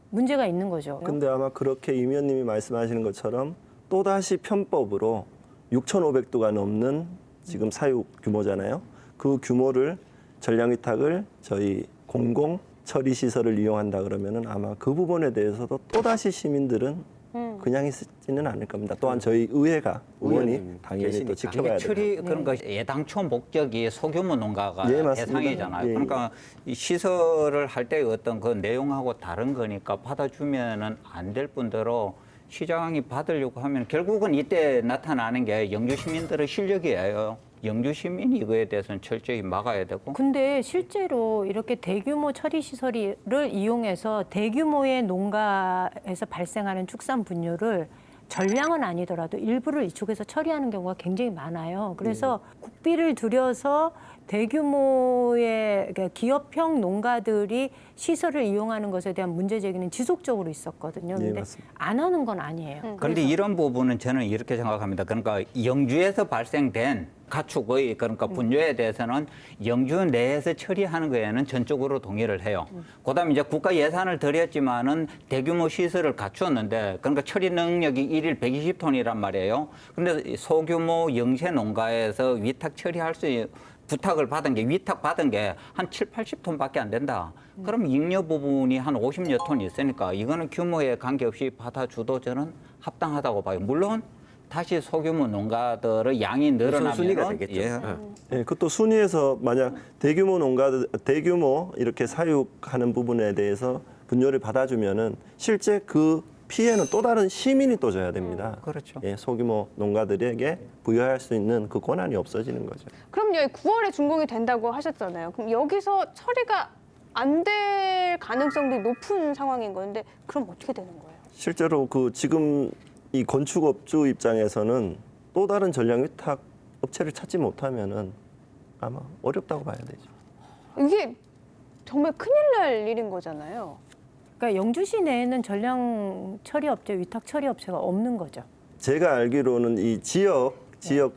문제가 있는 거죠. 근데 아마 그렇게 임 의원님이 말씀하시는 것처럼 또다시 편법으로 6,500도가 넘는 지금 사육 규모잖아요. 그 규모를 전량 위탁을 저희 공공 처리 시설을 이용한다 그러면은 아마 그 부분에 대해서도 또다시 시민들은 그냥 있지는 않을 겁니다. 또한 저희 의회가 의원이 의원님 당연히 계시니까. 또 지켜봐야 이게 됩니다. 처리 그러니까 애당초 목적이 소규모 농가가 예, 맞습니다. 대상이잖아요. 예. 그러니까 이 시설을 할 때 어떤 그 내용하고 다른 거니까 받아주면은 안 될 뿐더러 시장이 받으려고 하면 결국은 이때 나타나는 게 영주 시민들의 실력이에요. 영주 시민이 이거에 대해서는 철저히 막아야 되고. 근데 실제로 이렇게 대규모 처리 시설을 이용해서 대규모의 농가에서 발생하는 축산 분뇨를 전량은 아니더라도 일부를 이쪽에서 처리하는 경우가 굉장히 많아요. 그래서 국비를 들여서 대규모의 그러니까 기업형 농가들이 시설을 이용하는 것에 대한 문제 제기는 지속적으로 있었거든요. 네, 근데 맞습니다. 안 하는 건 아니에요. 그런데 이런 부분은 저는 이렇게 생각합니다. 그러니까 영주에서 발생된 가축의 그러니까 분뇨에 대해서는 영주 내에서 처리하는 거에는 전적으로 동의를 해요. 그다음에 이제 국가 예산을 들였지만은 대규모 시설을 갖추었는데 그러니까 처리 능력이 일일 120톤이란 말이에요. 근데 소규모 영세 농가에서 위탁 처리할 수 부탁을 받은 게 위탁 받은 게 한 7, 80톤밖에 안 된다. 그럼 잉여 부분이 한 50여 톤 있으니까 이거는 규모에 관계없이 받아줘도 저는 합당하다고 봐요. 물론 다시 소규모 농가들의 양이 늘어나면 순위가 되겠죠. 예. 예, 그것도 순위에서 만약 대규모 농가들 대규모 이렇게 사육하는 부분에 대해서 분뇨를 받아주면은 실제 그 피해는 또 다른 시민이 또 져야 됩니다. 그렇죠. 예, 소규모 농가들에게 부여할 수 있는 그 권한이 없어지는 거죠. 그럼 여기 9월에 준공이 된다고 하셨잖아요. 그럼 여기서 처리가 안 될 가능성도 높은 상황인 건데 그럼 어떻게 되는 거예요? 실제로 그 지금 이 건축업주 입장에서는 또 다른 전량 위탁 업체를 찾지 못하면은 아마 어렵다고 봐야 되죠. 이게 정말 큰일 날 일인 거잖아요. 그러니까 영주시 내에는 전량 처리 업체, 위탁 처리 업체가 없는 거죠. 제가 알기로는 이 지역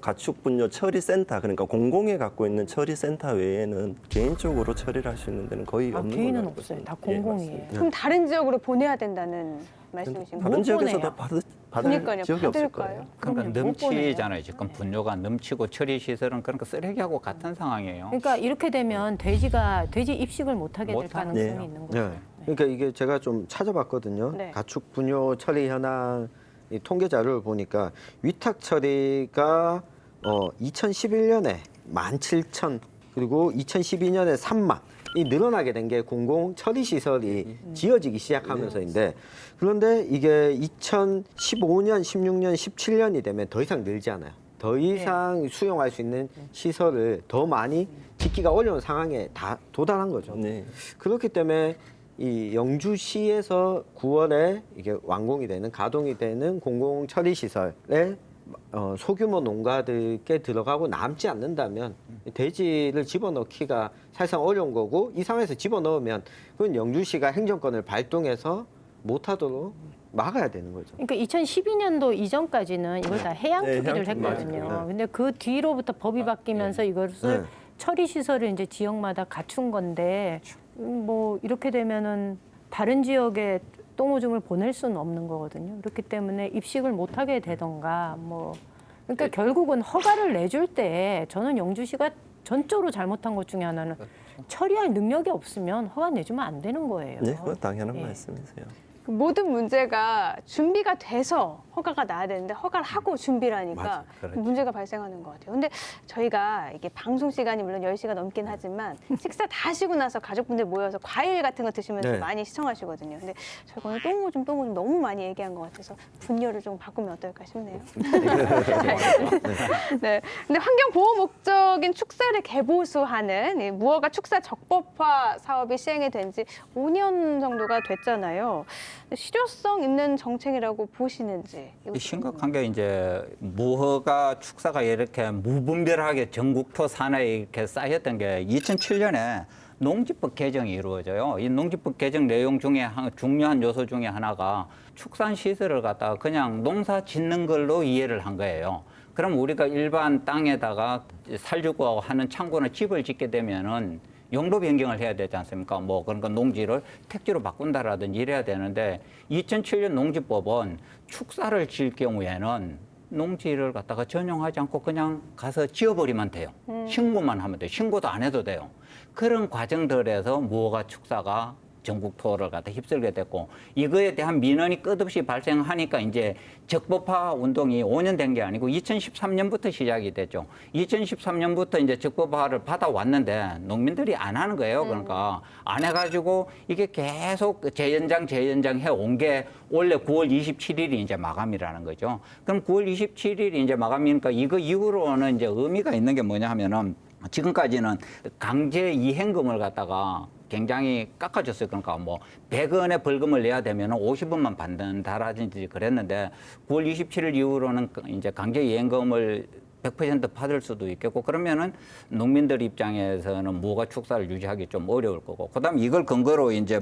가축 분뇨 처리 센터 그러니까 공공에 갖고 있는 처리 센터 외에는 개인적으로 처리를 할 수 있는 데는 거의 없는 걸로 개인은 알고 없어요. 있습니다. 다 예, 공공이에요. 맞습니다. 그럼 다른 지역으로 보내야 된다는 말씀이신 다른 거예요? 지역에서도 보내요. 받을 그러니까요. 지역이 없을 받을까요? 거예요. 그러니까 그럼요. 못 보내요. 넘치잖아요. 지금 분뇨가 넘치고 처리 시설은 그러니까 쓰레기하고 같은 상황이에요. 그러니까 이렇게 되면 돼지 입식을 못하게 될 못하- 가능성이 네. 있는 거죠. 네. 그러니까 이게 제가 좀 찾아봤거든요. 네. 가축 분뇨 처리 현황 이 통계 자료를 보니까 위탁 처리가 2011년에 17,000 그리고 2012년에 3만 이 늘어나게 된 게 공공 처리 시설이 지어지기 시작하면서인데 그런데 이게 2015년, 16년, 17년이 되면 더 이상 늘지 않아요. 더 이상 수용할 수 있는 시설을 더 많이 짓기가 어려운 상황에 다 도달한 거죠. 네. 그렇기 때문에 이 영주시에서 9월에 이게 완공이 되는 가동이 되는 공공 처리 시설에 소규모 농가들께 들어가고 남지 않는다면 돼지를 집어넣기가 사실상 어려운 거고 이 상황에서 집어넣으면 그건 영주시가 행정권을 발동해서 못하도록 막아야 되는 거죠. 그러니까 2012년도 이전까지는 이걸 다 해양 네, 투기를 해양 투기. 했거든요. 네. 근데 그 뒤로부터 법이 바뀌면서 이것을 네. 처리 시설을 이제 지역마다 갖춘 건데 뭐 이렇게 되면은 다른 지역에 똥오줌을 보낼 수는 없는 거거든요. 그렇기 때문에 입식을 못하게 되던가 그러니까 결국은 허가를 내줄 때 저는 영주시가 전적으로 잘못한 것 중에 하나는 처리할 능력이 없으면 허가 내주면 안 되는 거예요. 네, 그건 당연한 예. 말씀이세요. 그 모든 문제가 준비가 돼서 허가가 나야 되는데 허가를 하고 준비를 하니까 맞아, 그렇죠. 문제가 발생하는 것 같아요. 근데 저희가 이게 방송 시간이 물론 10시가 넘긴 하지만 식사 다 하시고 나서 가족분들 모여서 과일 같은 거 드시면서 네. 많이 시청하시거든요. 근데 저희가 오늘 똥오줌 너무 많이 얘기한 것 같아서 분열을 좀 바꾸면 어떨까 싶네요. 네. 근데 환경 보호 목적인 축사를 개보수하는 이 무허가 축사 적법화 사업이 시행이 된 지 5년 정도가 됐잖아요. 실효성 있는 정책이라고 보시는지. 이거 이 심각한 게 이제 무허가 축사가 이렇게 무분별하게 전국토 산에 이렇게 쌓였던 게 2007년에 농지법 개정이 이루어져요. 이 농지법 개정 내용 중에 중요한 요소 중에 하나가 축산 시설을 갖다가 그냥 농사 짓는 걸로 이해를 한 거예요. 그럼 우리가 일반 땅에다가 살주고 하는 창고나 집을 짓게 되면은 용도 변경을 해야 되지 않습니까? 그러니까 농지를 택지로 바꾼다라든지 이래야 되는데 2007년 농지법은 축사를 지을 경우에는 농지를 갖다가 전용하지 않고 그냥 가서 지어버리면 돼요. 신고만 하면 돼요. 신고도 안 해도 돼요. 그런 과정들에서 무허가 축사가 전국토를 갖다 휩쓸게 됐고 이거에 대한 민원이 끝없이 발생하니까 이제 적법화 운동이 5년 된 게 아니고 2013년부터 시작이 됐죠. 2013년부터 이제 적법화를 받아왔는데 농민들이 안 하는 거예요. 그러니까 안 해가지고 이게 계속 재연장 해온 게 원래 9월 27일이 이제 마감이라는 거죠. 그럼 9월 27일이 이제 마감이니까 이거 이후로는 이제 의미가 있는 게 뭐냐 하면은 지금까지는 강제 이행금을 갖다가 굉장히 깎아줬어요. 그러니까 100원의 벌금을 내야 되면 50원만 받는다라든지 그랬는데 9월 27일 이후로는 이제 강제 이행금을 100% 받을 수도 있겠고 그러면은 농민들 입장에서는 무허가 축사를 유지하기 좀 어려울 거고 그다음에 이걸 근거로 이제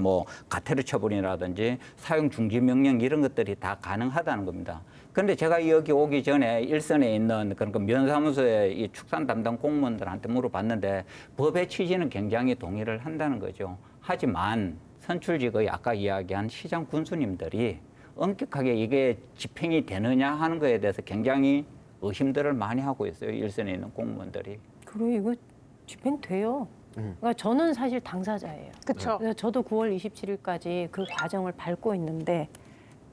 가태료 처분이라든지 사용 중지 명령 이런 것들이 다 가능하다는 겁니다. 그런데 제가 여기 오기 전에 일선에 있는 그러니까 면사무소의 이 축산 담당 공무원들한테 물어봤는데 법의 취지는 굉장히 동의를 한다는 거죠. 하지만 선출직의 아까 이야기한 시장 군수님들이 엄격하게 이게 집행이 되느냐 하는 거에 대해서 굉장히 의심들을 많이 하고 있어요. 일선에 있는 공무원들이. 그리고 이거 집행돼요. 그러니까 저는 사실 당사자예요. 그렇죠. 그래서 저도 9월 27일까지 그 과정을 밟고 있는데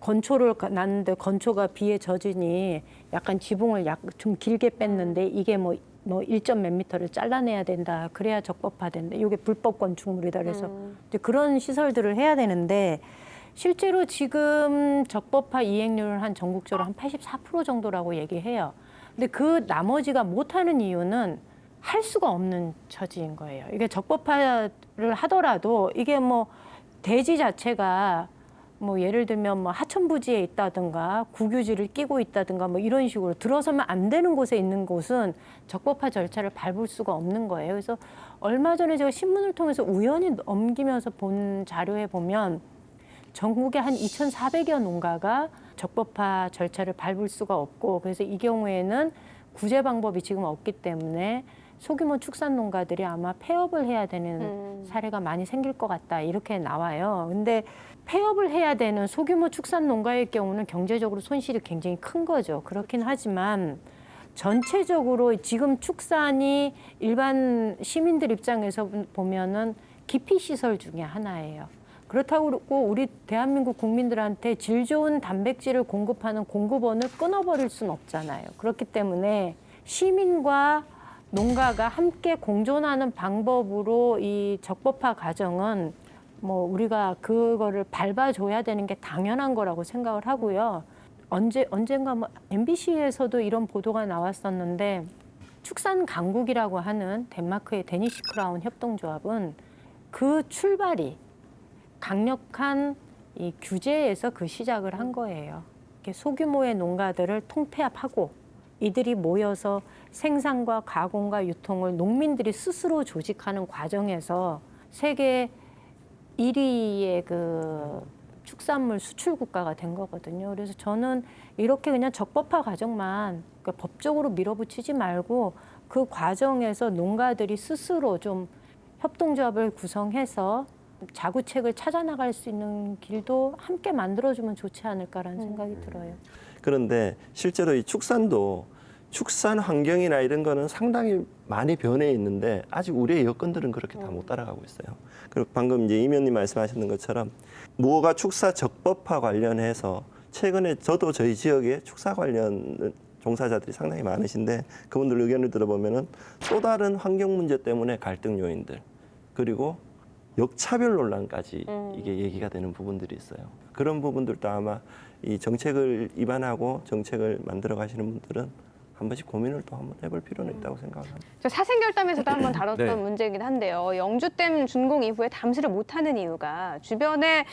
건초를 났는데 건초가 비에 젖으니 약간 지붕을 좀 길게 뺐는데 이게 1점 몇 미터를 잘라내야 된다. 그래야 적법화된다. 이게 불법 건축물이다. 그래서 이제 그런 시설들을 해야 되는데 실제로 지금 적법화 이행률을 한 전국적으로 한 84% 정도라고 얘기해요. 근데 그 나머지가 못하는 이유는 할 수가 없는 처지인 거예요. 이게 적법화를 하더라도 이게 대지 자체가 예를 들면 하천부지에 있다든가 국유지를 끼고 있다든가 이런 식으로 들어서면 안 되는 곳에 있는 곳은 적법화 절차를 밟을 수가 없는 거예요. 그래서 얼마 전에 제가 신문을 통해서 우연히 넘기면서 본 자료에 보면 전국에 한 2,400여 농가가 적법화 절차를 밟을 수가 없고 그래서 이 경우에는 구제 방법이 지금 없기 때문에 소규모 축산 농가들이 아마 폐업을 해야 되는 사례가 많이 생길 것 같다 이렇게 나와요. 근데 폐업을 해야 되는 소규모 축산 농가의 경우는 경제적으로 손실이 굉장히 큰 거죠. 그렇긴 하지만 전체적으로 지금 축산이 일반 시민들 입장에서 보면은 기피 시설 중에 하나예요. 그렇다고 우리 대한민국 국민들한테 질 좋은 단백질을 공급하는 공급원을 끊어버릴 수는 없잖아요. 그렇기 때문에 시민과 농가가 함께 공존하는 방법으로 이 적법화 과정은 우리가 그거를 밟아줘야 되는 게 당연한 거라고 생각을 하고요. 언젠가 MBC에서도 이런 보도가 나왔었는데 축산 강국이라고 하는 덴마크의 데니시 크라운 협동조합은 그 출발이 강력한 이 규제에서 그 시작을 한 거예요. 이렇게 소규모의 농가들을 통폐합하고 이들이 모여서 생산과 가공과 유통을 농민들이 스스로 조직하는 과정에서 세계 1위의 그 축산물 수출 국가가 된 거거든요. 그래서 저는 이렇게 그냥 적법화 과정만 그러니까 법적으로 밀어붙이지 말고 그 과정에서 농가들이 스스로 좀 협동조합을 구성해서 자구책을 찾아 나갈 수 있는 길도 함께 만들어주면 좋지 않을까라는 생각이 들어요. 그런데 실제로 이 축산도 축산 환경이나 이런 거는 상당히 많이 변해 있는데 아직 우리의 여건들은 그렇게 다 못 따라가고 있어요. 그리고 방금 이제 임 의원님 말씀하셨는 것처럼 무허가 축사 적법화 관련해서 최근에 저도 저희 지역에 축사 관련 종사자들이 상당히 많으신데 그분들 의견을 들어보면은 또 다른 환경 문제 때문에 갈등 요인들 그리고 역차별 논란까지 이게 얘기가 되는 부분들이 있어요. 그런 부분들도 아마 이 정책을 입안하고 정책을 만들어 가시는 분들은 한 번씩 고민을 또 한번 해볼 필요는 있다고 생각합니다. 저 사생결담에서도 한번 다뤘던 네. 문제이긴 한데요. 영주댐 준공 이후에 담수를 못하는 이유가 주변에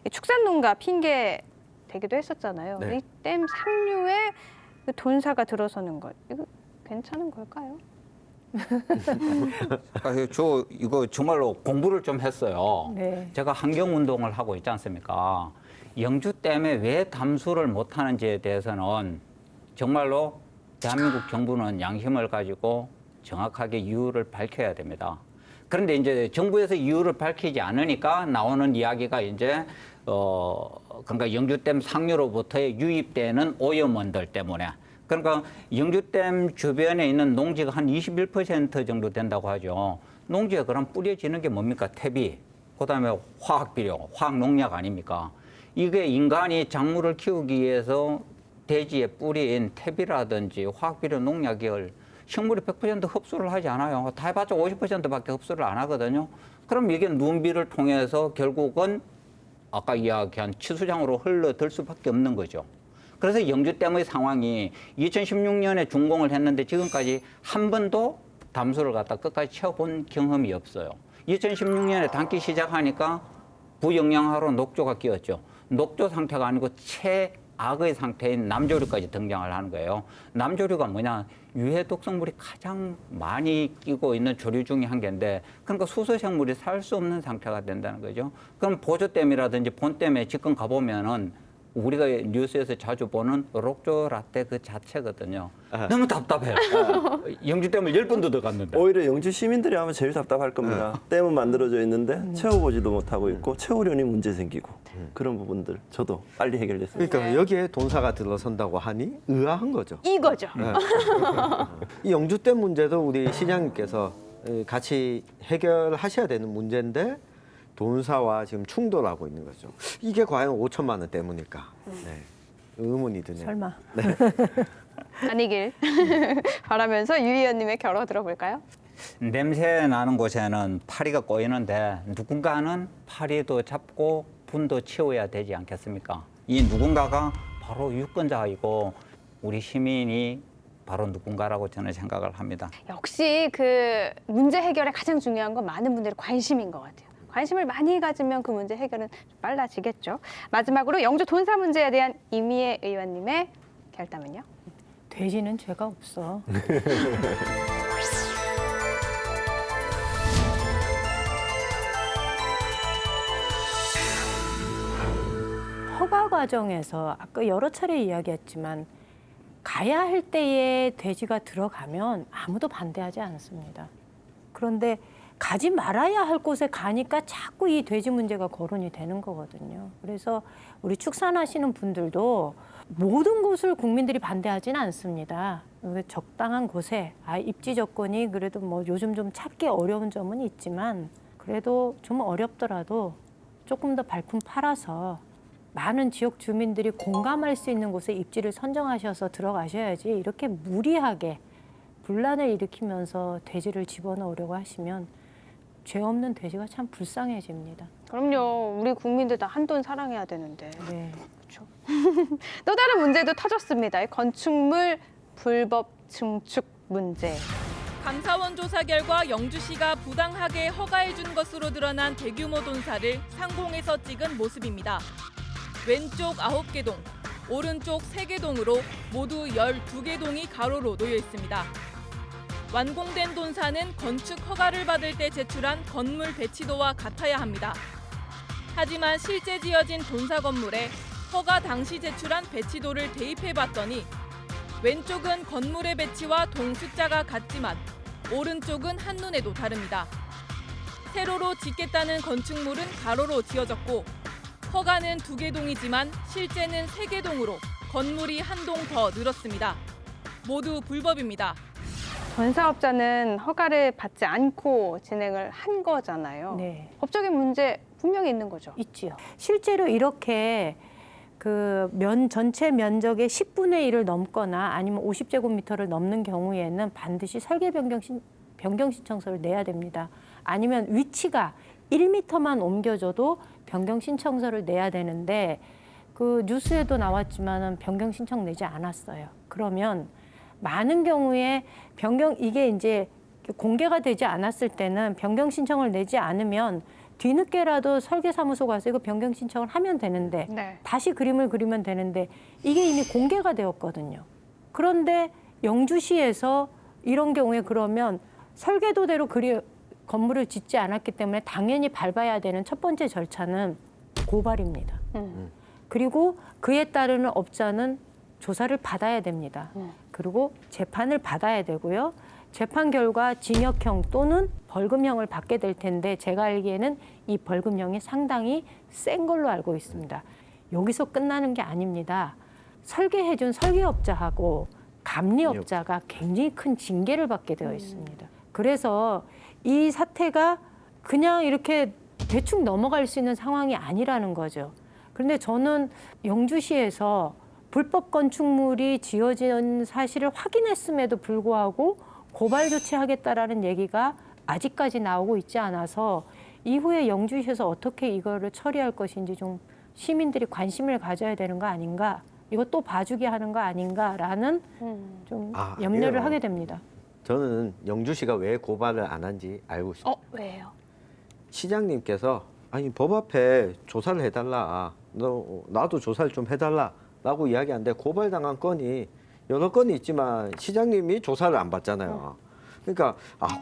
축산농가 핑계 되기도 했었잖아요. 네. 이 댐 상류에 돈사가 들어서는 것 이거 괜찮은 걸까요? 저 이거 정말로 공부를 좀 했어요. 네. 제가 환경운동을 하고 있지 않습니까? 영주댐에 왜 담수를 못하는지에 대해서는 정말로 대한민국 정부는 양심을 가지고 정확하게 이유를 밝혀야 됩니다. 그런데 이제 정부에서 이유를 밝히지 않으니까 나오는 이야기가 이제 그러니까 영주댐 상류로부터의 유입되는 오염원들 때문에 그러니까 영주댐 주변에 있는 농지가 한 21% 정도 된다고 하죠. 농지에 그럼 뿌려지는 게 뭡니까? 퇴비, 그다음에 화학비료, 화학농약 아닙니까? 이게 인간이 작물을 키우기 위해서 대지에 뿌린 퇴비라든지 화학비료 농약을 식물이 100% 흡수를 하지 않아요. 다 해봤자 50%밖에 흡수를 안 하거든요. 그럼 이게 눈비를 통해서 결국은 아까 이야기한 치수장으로 흘러들 수밖에 없는 거죠. 그래서 영주댐의 상황이 2016년에 준공을 했는데 지금까지 한 번도 담수를 갖다 끝까지 채워본 경험이 없어요. 2016년에 담기 시작하니까 부영양하로 녹조가 끼었죠. 녹조 상태가 아니고 최악의 상태인 남조류까지 등장을 하는 거예요. 남조류가 뭐냐? 유해 독성물이 가장 많이 끼고 있는 조류 중에 한 개인데 그러니까 수소생물이 살 수 없는 상태가 된다는 거죠. 그럼 보조댐이라든지 본댐에 지금 가보면은 우리가 뉴스에서 자주 보는 녹조 라떼 그 자체거든요. 너무 답답해요. 영주댐을 10번도 더 갔는데. 오히려 영주 시민들이 아마 제일 답답할 겁니다. 댐은 만들어져 있는데 채워보지도 못하고 있고 채우려니 문제 생기고 그런 부분들 저도 빨리 해결됐으면 그러니까 여기에 돈사가 들어선다고 하니 의아한 거죠. 이거죠. 이 영주댐 문제도 우리 시장님께서 같이 해결하셔야 되는 문제인데 돈사와 지금 충돌하고 있는 거죠. 이게 과연 5천만 원 때문일까? 네. 의문이 드네요. 설마. 아니길 바라면서 유 의원님의 결과 들어볼까요? 냄새 나는 곳에는 파리가 꼬이는데 누군가는 파리도 잡고 분도 치워야 되지 않겠습니까? 이 누군가가 바로 유권자이고 우리 시민이 바로 누군가라고 저는 생각을 합니다. 역시 그 문제 해결에 가장 중요한 건 많은 분들의 관심인 것 같아요. 관심을 많이 가지면 그 문제 해결은 좀 빨라지겠죠. 마지막으로 영주 돈사 문제에 대한 이미애 의원님의 결담은요? 돼지는 죄가 없어. 허가 과정에서 아까 여러 차례 이야기했지만 가야 할 때에 돼지가 들어가면 아무도 반대하지 않습니다. 그런데 가지 말아야 할 곳에 가니까 자꾸 이 돼지 문제가 거론이 되는 거거든요. 그래서 우리 축산하시는 분들도 모든 곳을 국민들이 반대하지는 않습니다. 적당한 곳에 입지 조건이 그래도 뭐 요즘 좀 찾기 어려운 점은 있지만 그래도 좀 어렵더라도 조금 더 발품 팔아서 많은 지역 주민들이 공감할 수 있는 곳에 입지를 선정하셔서 들어가셔야지 이렇게 무리하게 분란을 일으키면서 돼지를 집어넣으려고 하시면 죄 없는 돼지가 참 불쌍해집니다. 그럼요. 우리 국민들 다 한돈 사랑해야 되는데. 네. 그렇죠. 또 다른 문제도 터졌습니다. 건축물 불법 증축 문제. 감사원 조사 결과 영주시가 부당하게 허가해준 것으로 드러난 대규모 돈사를 상공에서 찍은 모습입니다. 왼쪽 9개 동, 오른쪽 3개 동으로 모두 12개 동이 가로로 놓여 있습니다. 완공된 돈사는 건축 허가를 받을 때 제출한 건물 배치도와 같아야 합니다. 하지만 실제 지어진 돈사 건물에 허가 당시 제출한 배치도를 대입해봤더니 왼쪽은 건물의 배치와 동 숫자가 같지만 오른쪽은 한눈에도 다릅니다. 세로로 짓겠다는 건축물은 가로로 지어졌고 허가는 2개 동이지만 실제는 3개 동으로 건물이 한 동 더 늘었습니다. 모두 불법입니다. 전사업자는 허가를 받지 않고 진행을 한 거잖아요. 네. 법적인 문제 분명히 있는 거죠. 있지요. 실제로 이렇게 전체 면적의 10분의 1을 넘거나 아니면 50제곱미터를 넘는 경우에는 반드시 설계 변경 신청서를 내야 됩니다. 아니면 위치가 1m만 옮겨져도 변경 신청서를 내야 되는데 그 뉴스에도 나왔지만은 변경 신청 내지 않았어요. 그러면 많은 경우에 이게 이제 공개가 되지 않았을 때는 변경 신청을 내지 않으면 뒤늦게라도 설계사무소 가서 이거 변경 신청을 하면 되는데 네. 다시 그림을 그리면 되는데 이게 이미 공개가 되었거든요. 그런데 영주시에서 이런 경우에 그러면 설계도대로 건물을 짓지 않았기 때문에 당연히 밟아야 되는 첫 번째 절차는 고발입니다. 그리고 그에 따르는 업자는 조사를 받아야 됩니다. 그리고 재판을 받아야 되고요. 재판 결과 징역형 또는 벌금형을 받게 될 텐데 제가 알기에는 이 벌금형이 상당히 센 걸로 알고 있습니다. 여기서 끝나는 게 아닙니다. 설계해준 설계업자하고 감리업자가 굉장히 큰 징계를 받게 되어 있습니다. 그래서 이 사태가 그냥 이렇게 대충 넘어갈 수 있는 상황이 아니라는 거죠. 그런데 저는 영주시에서 불법 건축물이 지어진 사실을 확인했음에도 불구하고 고발 조치하겠다라는 얘기가 아직까지 나오고 있지 않아서 이후에 영주시에서 어떻게 이거를 처리할 것인지 좀 시민들이 관심을 가져야 되는 거 아닌가, 이거 또 봐주게 하는 거 아닌가라는 좀 염려를 아니에요. 하게 됩니다. 저는 영주시가 왜 고발을 안 한지 알고 있어요. 왜요? 시장님께서 아니 법 앞에 조사를 해달라. 나도 조사를 좀 해달라라고 이야기하는데 고발당한 건이 여러 건이 있지만 시장님이 조사를 안 받잖아요. 그러니까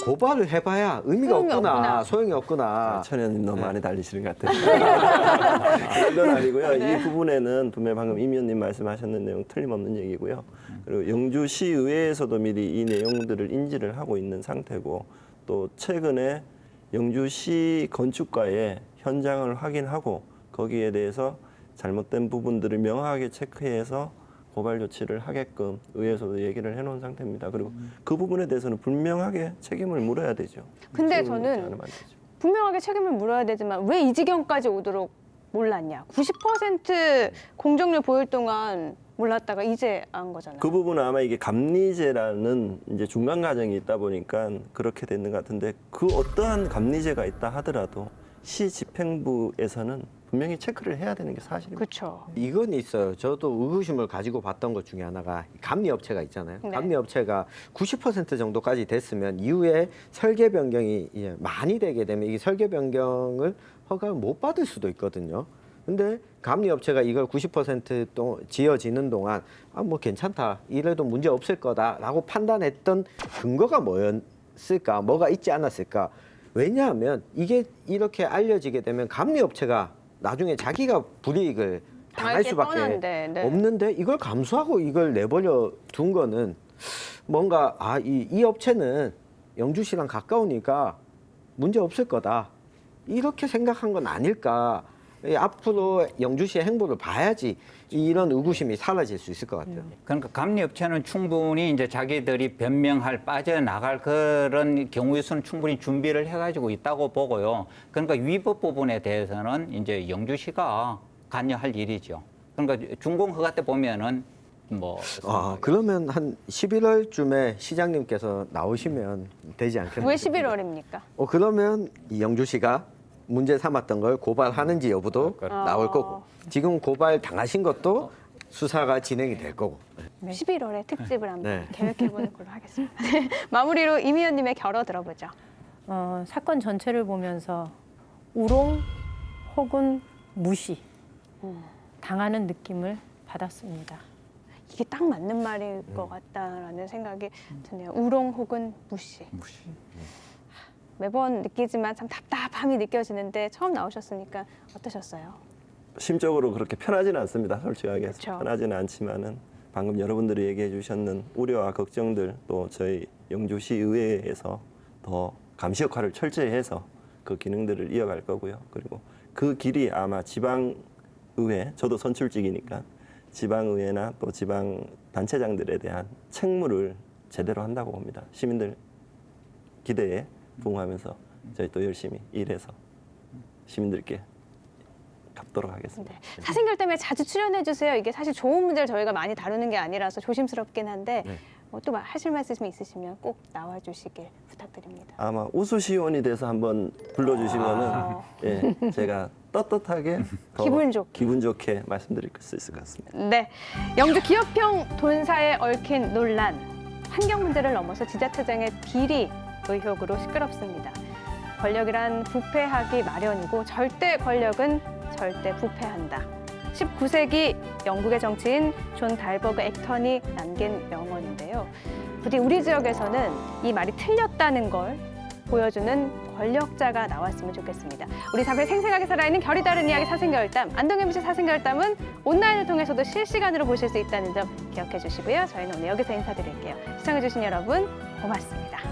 고발을 해봐야 의미가 소용이 없구나, 없구나. 소용이 없구나. 천연님 너무 많이 달리시는 것 같아요. 그건 아니고요. 이 부분에는 분명히 방금 임 의원님 말씀하셨는 내용 틀림없는 얘기고요. 그리고 영주시의회에서도 미리 이 내용들을 인지를 하고 있는 상태고 또 최근에 영주시 건축가의 현장을 확인하고 거기에 대해서 잘못된 부분들을 명확하게 체크해서 고발 조치를 하게끔 의회에서도 얘기를 해놓은 상태입니다. 그리고 그 부분에 대해서는 분명하게 책임을 물어야 되죠. 근데 책임을 묻지 저는 않으면 안 되죠. 분명하게 책임을 물어야 되지만 왜 이 지경까지 오도록 몰랐냐. 90% 공정률 보일 동안 몰랐다가 이제 안 거잖아요. 그 부분은 아마 이게 감리제라는 이제 중간 과정이 있다 보니까 그렇게 됐는 것 같은데 그 어떠한 감리제가 있다 하더라도 시 집행부에서는 분명히 체크를 해야 되는 게 사실입니다. 그렇죠. 이건 있어요. 저도 의구심을 가지고 봤던 것 중에 하나가 감리업체가 있잖아요. 네. 감리업체가 90% 정도까지 됐으면 이후에 설계 변경이 이제 많이 되게 되면 이 설계 변경을 허가를 못 받을 수도 있거든요. 근데 감리업체가 이걸 90% 지어지는 동안 뭐 괜찮다, 이래도 문제 없을 거다라고 판단했던 근거가 뭐였을까, 뭐가 있지 않았을까? 왜냐하면 이게 이렇게 알려지게 되면 감리업체가 나중에 자기가 불이익을 당할 게 수밖에 뻔한데, 네. 없는데 이걸 감수하고 이걸 내버려 둔 거는 뭔가 이 업체는 영주시랑 가까우니까 문제 없을 거다, 이렇게 생각한 건 아닐까. 앞으로 영주시의 행보를 봐야지 이런 의구심이 사라질 수 있을 것 같아요. 그러니까 감리업체는 충분히 이제 자기들이 변명할 빠져나갈 그런 경우의 수는 충분히 준비를 해가지고 있다고 보고요. 그러니까 위법 부분에 대해서는 이제 영주시가 관여할 일이죠. 그러니까 준공허가 때 보면은 뭐 그러면 한 11월쯤에 시장님께서 나오시면 되지 않겠나요? 왜 11월입니까? 그러면 이 영주시가 문제 삼았던 걸 고발하는지 여부도 나올 거고, 지금 고발 당하신 것도 수사가 진행이 될 거고. 11월에 특집을 한번 네. 계획해보는 걸로 하겠습니다. 마무리로 임 의원님의 결어 들어보죠. 사건 전체를 보면서 우롱 혹은 무시 당하는 느낌을 받았습니다. 이게 딱 맞는 말일 것 같다라는 생각이 드네요. 우롱 혹은 무시. 매번 느끼지만 참 답답함이 느껴지는데 처음 나오셨으니까 어떠셨어요? 심적으로 그렇게 편하지는 않습니다. 솔직하게 해서. 그쵸. 편하지는 않지만은 방금 여러분들이 얘기해 주셨는 우려와 걱정들, 또 저희 영주시 의회에서 더 감시 역할을 철저히 해서 그 기능들을 이어갈 거고요. 그리고 그 길이 아마 지방의회, 저도 선출직이니까 지방의회나 또 지방 단체장들에 대한 책무를 제대로 한다고 봅니다. 시민들 기대에 부응하면서 저희 또 열심히 일해서 시민들께 갚도록 하겠습니다. 네. 사생결 때문에 자주 출연해 주세요. 이게 사실 좋은 문제를 저희가 많이 다루는 게 아니라서 조심스럽긴 한데 네. 또 하실 말씀이 있으시면 꼭 나와 주시길 부탁드립니다. 아마 우수시원이 돼서 한번 불러주시면은 예, 제가 떳떳하게 더 기분 좋게. 말씀드릴 수 있을 것 같습니다. 네, 영주 기업형 돈사에 얽힌 논란, 환경 문제를 넘어서 지자체장의 비리 의혹으로 시끄럽습니다. 권력이란 부패하기 마련이고 절대 권력은 절대 부패한다. 19세기 영국의 정치인 존 달버그 액턴이 남긴 명언인데요. 부디 우리 지역에서는 이 말이 틀렸다는 걸 보여주는 권력자가 나왔으면 좋겠습니다. 우리 삶에 생생하게 살아있는 결이 다른 이야기 사생결담, 안동 MBC 사생결담은 온라인을 통해서도 실시간으로 보실 수 있다는 점 기억해 주시고요. 저희는 오늘 여기서 인사드릴게요. 시청해 주신 여러분 고맙습니다.